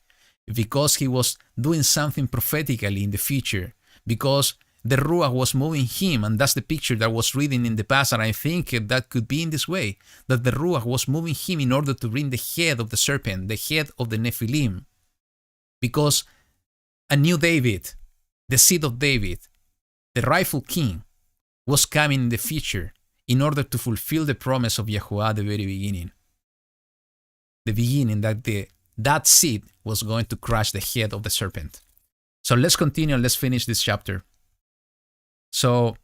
Speaker 1: because he was doing something prophetically in the future, because the Ruach was moving him, and that's the picture that was reading in the past, and I think that could be in this way, that the Ruach was moving him in order to bring the head of the serpent, the head of the Nephilim, because a new David, the seed of David, the rightful king, was coming in the future in order to fulfill the promise of Yahuwah at the very beginning. The beginning that that seed was going to crush the head of the serpent. So let's continue, let's finish this chapter. So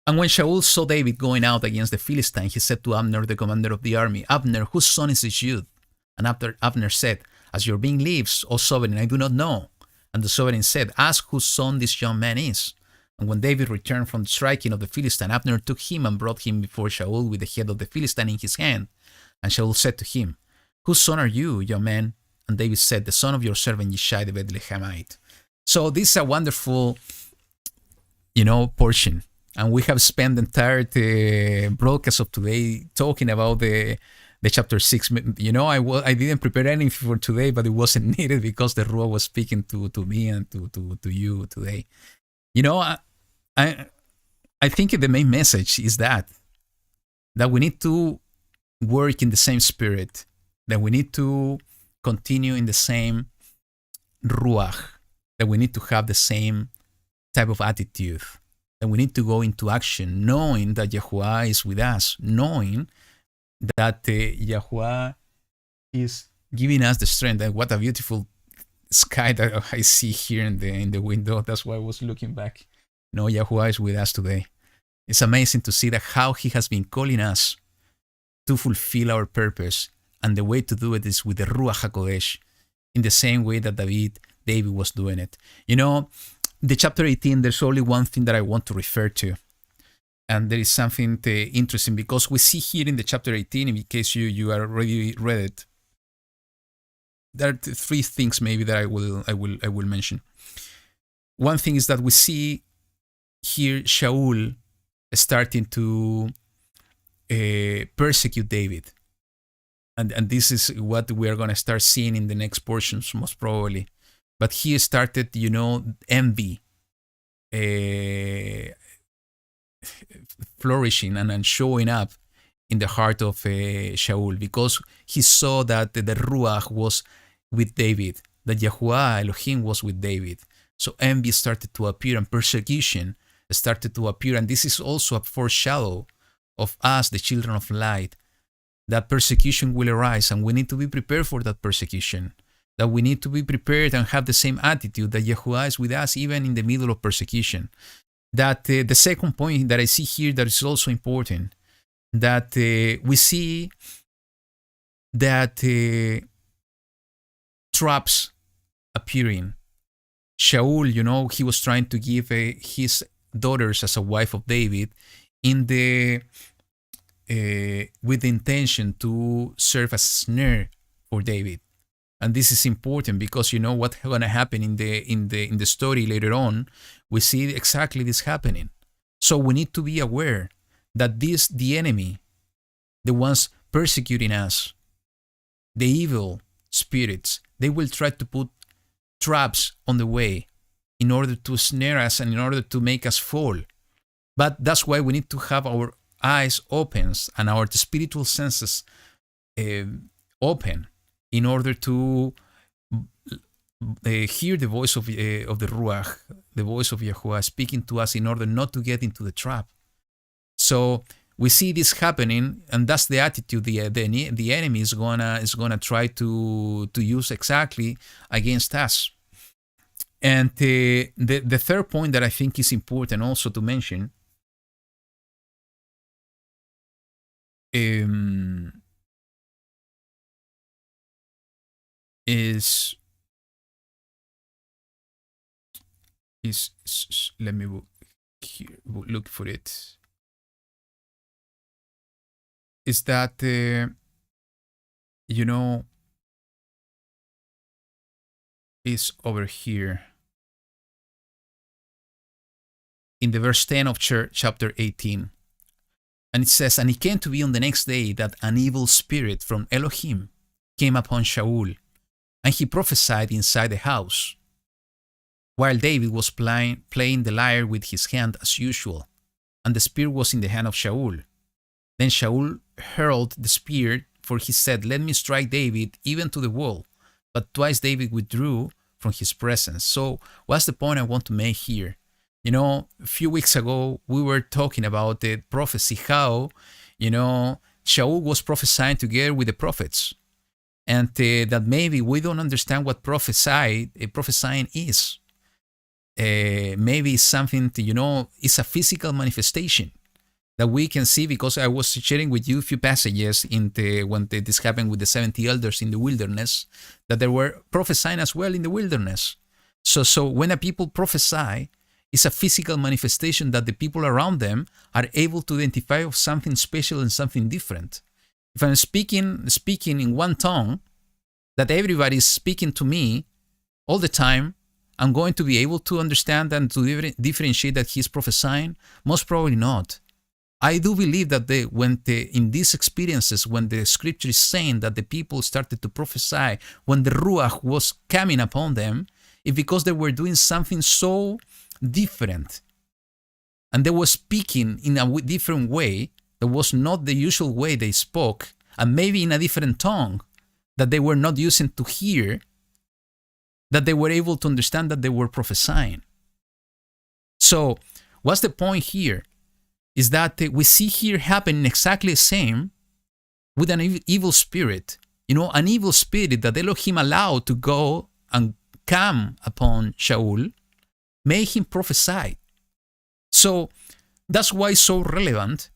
Speaker 1: And when Shaul saw David going out against the Philistine, he said to Abner, the commander of the army, Abner, whose son is this youth? And Abner said, As your being lives, O sovereign, I do not know. And the sovereign said, Ask whose son this young man is. And when David returned from the striking of the Philistine, Abner took him and brought him before Shaul with the head of the Philistine in his hand. And Shaul said to him, Whose son are you, young man? And David said, The son of your servant Yishai the Bethlehemite. So this is a wonderful, portion. And we have spent the entire broadcast of today talking about the chapter 6. I didn't prepare anything for today, but it wasn't needed because the Ruach was speaking to me and to you today. I think the main message is that we need to work in the same spirit, that we need to continue in the same Ruach, that we need to have the same type of attitude, that we need to go into action, knowing that Yahuwah is with us, knowing that Yahuwah is giving us the strength. And what a beautiful sky that I see here in the window. That's why I was looking back. Yahuwah is with us today. It's amazing to see that how He has been calling us to fulfill our purpose, and the way to do it is with the Ruach HaKodesh, in the same way that David was doing it. The chapter 18, there's only one thing that I want to refer to. And there is something interesting, because we see here in the chapter 18, in case you already read it, there are three things maybe that I will mention. One thing is that we see here Shaul starting to persecute David. And this is what we are going to start seeing in the next portions, most probably. But he started, envy, flourishing and showing up in the heart of Shaul, because he saw that the Ruach was with David, that Yahuwah Elohim was with David. So envy started to appear and persecution started to appear. And this is also a foreshadow of us, the children of light, that persecution will arise, and we need to be prepared for that persecution. That we need to be prepared and have the same attitude that Yahuwah is with us even in the middle of persecution. That the second point that I see here that is also important, that we see that traps appearing. Shaul, he was trying to give his daughters as a wife of David with the intention to serve as a snare for David. And this is important because what's going to happen in the story later on. We see exactly this happening. So we need to be aware that the enemy, the ones persecuting us, the evil spirits, they will try to put traps on the way in order to snare us and in order to make us fall. But that's why we need to have our eyes open and our spiritual senses open in order to hear the voice of the Ruach, the voice of Yahuwah speaking to us in order not to get into the trap. So we see this happening, and that's the attitude the enemy is gonna try to use exactly against us. And the third point that I think is important also to mention is let me look for it. Is that is over here in the verse 10 of chapter 18. And it says, and it came to be on the next day that an evil spirit from Elohim came upon Shaul, and he prophesied inside the house, while David was playing the lyre with his hand as usual, and the spear was in the hand of Shaul. Then Shaul hurled the spear, for he said, let me strike David even to the wall. But twice David withdrew from his presence. So what's the point I want to make here? A few weeks ago, we were talking about the prophecy, how, Shaul was prophesying together with the prophets. And that maybe we don't understand what prophesying is. Maybe it's something, it's a physical manifestation. that we can see, because I was sharing with you a few passages when this happened with the 70 elders in the wilderness, that they were prophesying as well in the wilderness. So when a people prophesy, it's a physical manifestation that the people around them are able to identify of something special and something different. If I'm speaking in one tongue, that everybody is speaking to me all the time, I'm going to be able to understand and to differentiate that he's prophesying? Most probably not. I do believe that in these experiences, when the scripture is saying that the people started to prophesy, when the Ruach was coming upon them, it's because they were doing something so different. And they were speaking in a different way that was not the usual way they spoke, and maybe in a different tongue that they were not using to hear, that they were able to understand that they were prophesying. So what's the point here? Is that we see here happening exactly the same with an evil spirit. An evil spirit that Elohim allowed to go and come upon Shaul, made him prophesy. So that's why it's so relevant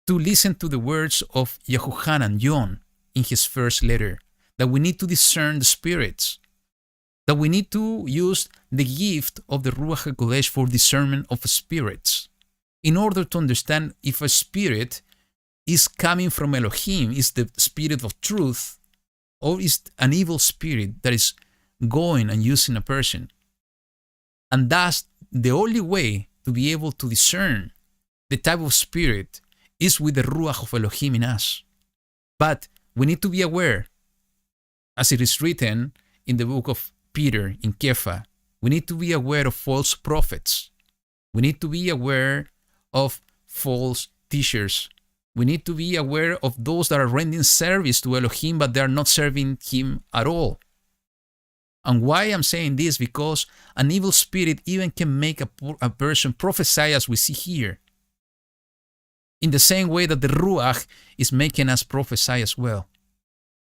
Speaker 1: to listen to the words of Yehohanan, John, in his first letter, that we need to discern the spirits, that we need to use the gift of the Ruach HaKodesh for discernment of spirits, in order to understand if a spirit is coming from Elohim, is the spirit of truth, or is an evil spirit that is going and using a person. And that's the only way to be able to discern the type of spirit is with the Ruach of Elohim in us. But we need to be aware, as it is written in the book of Peter, in Kepha, we need to be aware of false prophets. We need to be aware of false teachers. We need to be aware of those that are rendering service to Elohim, but they are not serving him at all. And why I'm saying this? Because an evil spirit even can make a person prophesy, as we see here, in the same way that the Ruach is making us prophesy as well.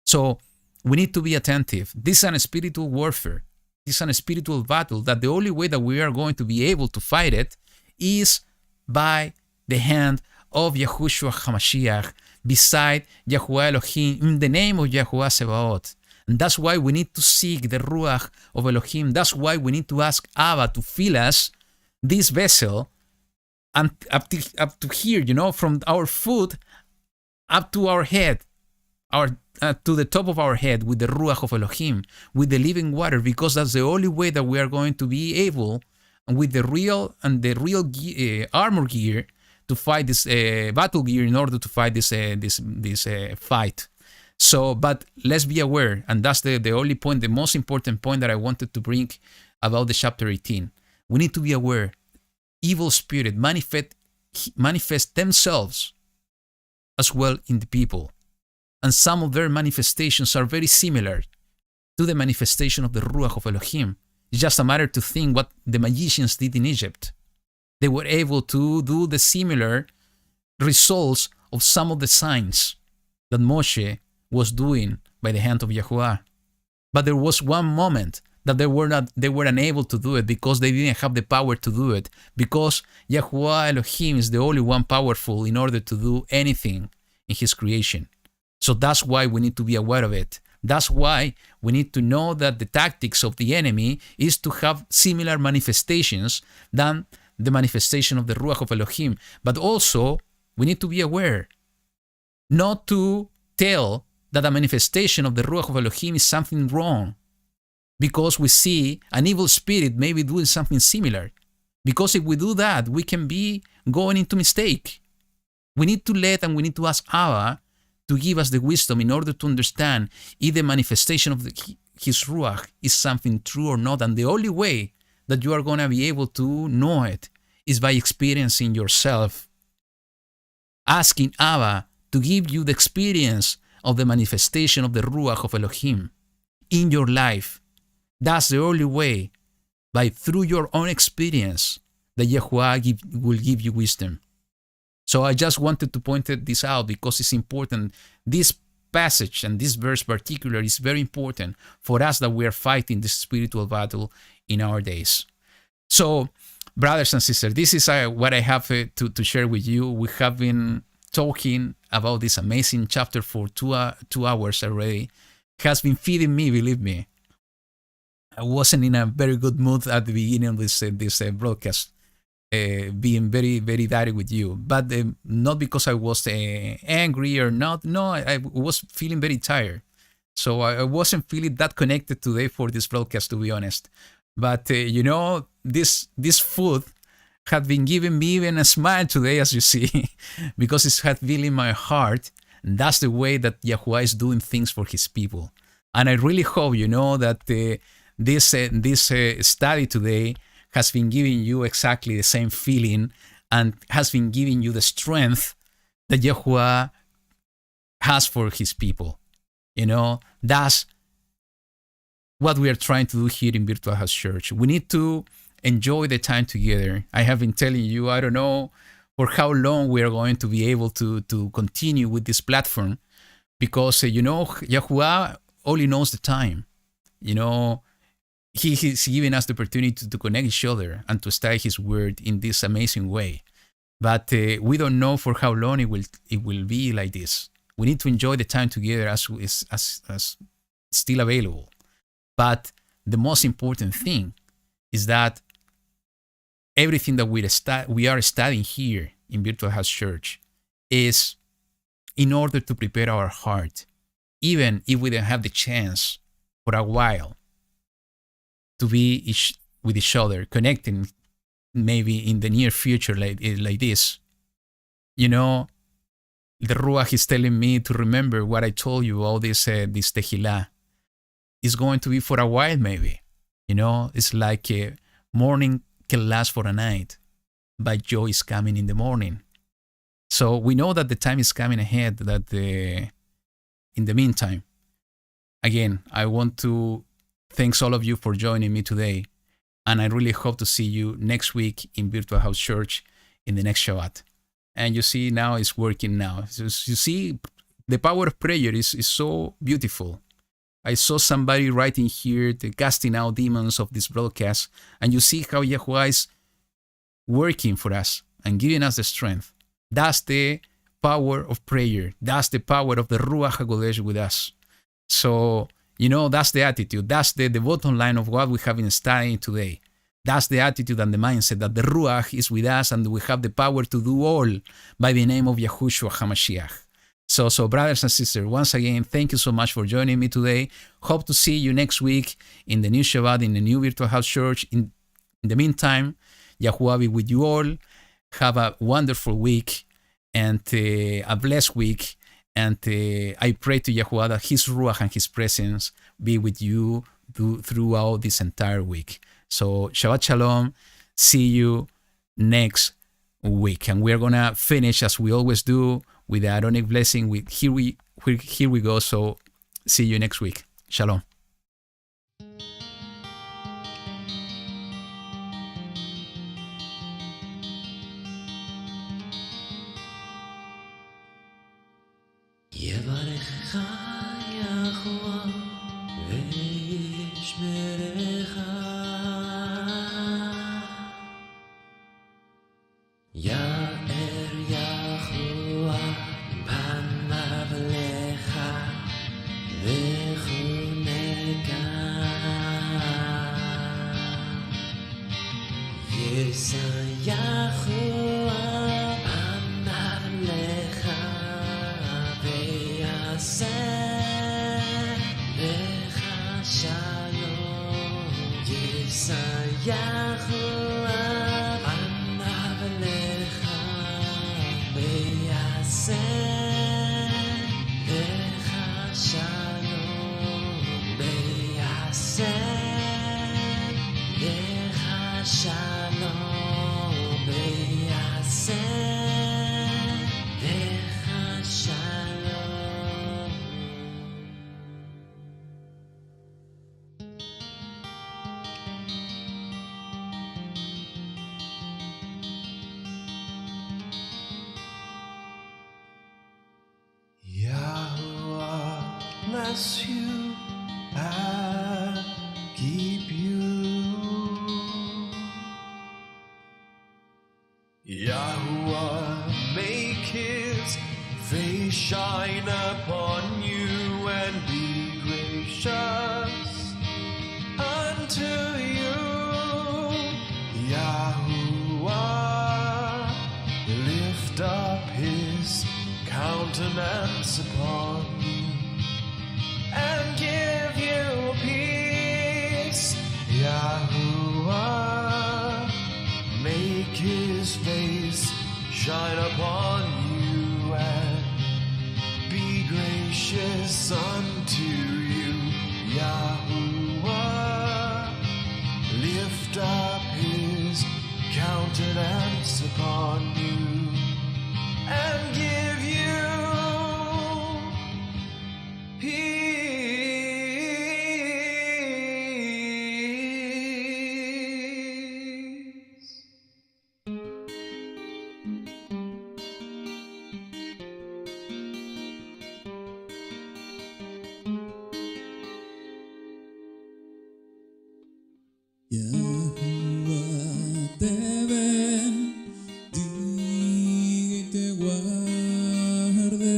Speaker 1: So we need to be attentive. This is a spiritual warfare. This is a spiritual battle, that the only way that we are going to be able to fight it is by the hand of Yahushua HaMashiach, beside Yahuwah Elohim, in the name of Yahuwah Sebaot. And that's why we need to seek the Ruach of Elohim. That's why we need to ask Abba to fill us, this vessel, and up to here, from our foot up to our head, to the top of our head, with the Ruach of Elohim, with the living water, because that's the only way that we are going to be able, and with the real armor gear, to fight this battle gear, in order to fight this fight. So, but let's be aware, and that's the only point, the most important point that I wanted to bring about the chapter 18. We need to be aware. Evil spirit manifest themselves as well in the people. And some of their manifestations are very similar to the manifestation of the Ruach of Elohim. It's just a matter to think what the magicians did in Egypt. They were able to do the similar results of some of the signs that Moshe was doing by the hand of Yahuwah. But there was one moment that they were unable to do it, because they didn't have the power to do it, because Yahuwah Elohim is the only one powerful in order to do anything in his creation. So that's why we need to be aware of it. That's why we need to know that the tactics of the enemy is to have similar manifestations than the manifestation of the Ruach of Elohim. But also, we need to be aware not to tell that a manifestation of the Ruach of Elohim is something wrong, because we see an evil spirit maybe doing something similar. Because if we do that, we can be going into mistake. We need to we need to ask Abba to give us the wisdom in order to understand if the manifestation of his Ruach is something true or not. And the only way that you are going to be able to know it is by experiencing yourself. Asking Abba to give you the experience of the manifestation of the Ruach of Elohim in your life. That's the only way, through your own experience, that Yahuwah will give you wisdom. So I just wanted to point this out because it's important. This passage and this verse particular is very important for us, that we are fighting this spiritual battle in our days. So brothers and sisters, this is what I have to share with you. We have been talking about this amazing chapter for 2 hours already. It has been feeding me, believe me. I wasn't in a very good mood at the beginning of this broadcast, being very, very direct with you. But not because I was angry or not. No, I was feeling very tired. So I wasn't feeling that connected today for this broadcast, to be honest. But, this food had been giving me even a smile today, as you see, because it had filled in my heart. And that's the way that YaHuWaH is doing things for his people. And I really hope, that this study today has been giving you exactly the same feeling and has been giving you the strength that YaHuWaH has for his people. That's what we are trying to do here in Virtual House Church. We need to enjoy the time together. I have been telling you, I don't know for how long we are going to be able to continue with this platform, because, YaHuWaH only knows the time. He's giving us the opportunity to connect each other and to study his word in this amazing way. But we don't know for how long it will be like this. We need to enjoy the time together as still available. But the most important thing is that everything that we are studying here in Virtual House Church is in order to prepare our heart, even if we don't have the chance for a while to be with each other, connecting maybe in the near future like this. The Ruach is telling me to remember what I told you, all this tehillah is going to be for a while maybe. It's like morning can last for a night, but joy is coming in the morning. So we know that the time is coming ahead, that in the meantime, again, I want to thank all of you for joining me today. And I really hope to see you next week in Virtual House Church in the next Shabbat. And you see, now it's working now. So you see, the power of prayer is so beautiful. I saw somebody writing here, the casting out demons of this broadcast. And you see how YaHuWaH is working for us and giving us the strength. That's the power of prayer. That's the power of the Ruach HaKodesh with us. So, that's the attitude. That's the bottom line of what we have been studying today. That's the attitude and the mindset that the Ruach is with us and we have the power to do all by the name of Yahushua HaMashiach. So brothers and sisters, once again, thank you so much for joining me today. Hope to see you next week in the new Shabbat, in the new Virtual House Church. In the meantime, YaHuWaH be with you all. Have a wonderful week and a blessed week. And I pray to YaHuWaH that his Ruach and his presence be with you throughout this entire week. So Shabbat Shalom. See you next week. And we're going to finish, as we always do, with the Aaronic blessing. Here we go. So see you next week. Shalom.
Speaker 2: יברכך יחוה וישמרך יאר יחוה פניו לך וחונקה יישא יחוה פניו לך לך שלום יישא יחוה פניו לך ויעשה לך שלום ויעשה לך שלום ויעשה לך שלום. YaHuWaH bless you and keep you. his face shine upon you and be gracious unto you. Yahuwah, lift up his countenance upon you and give you peace.
Speaker 3: Yahuwah te bendiga y te guarde.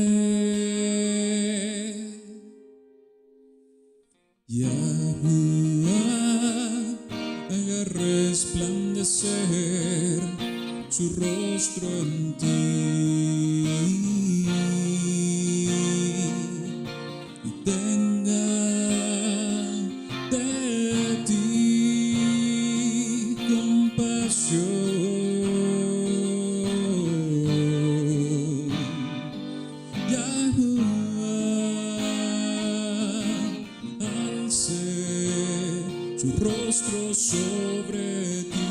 Speaker 3: Yahuwah haga resplandecer su rostro en ti y tenga de ti compasión. Yahuwah alce su rostro sobre ti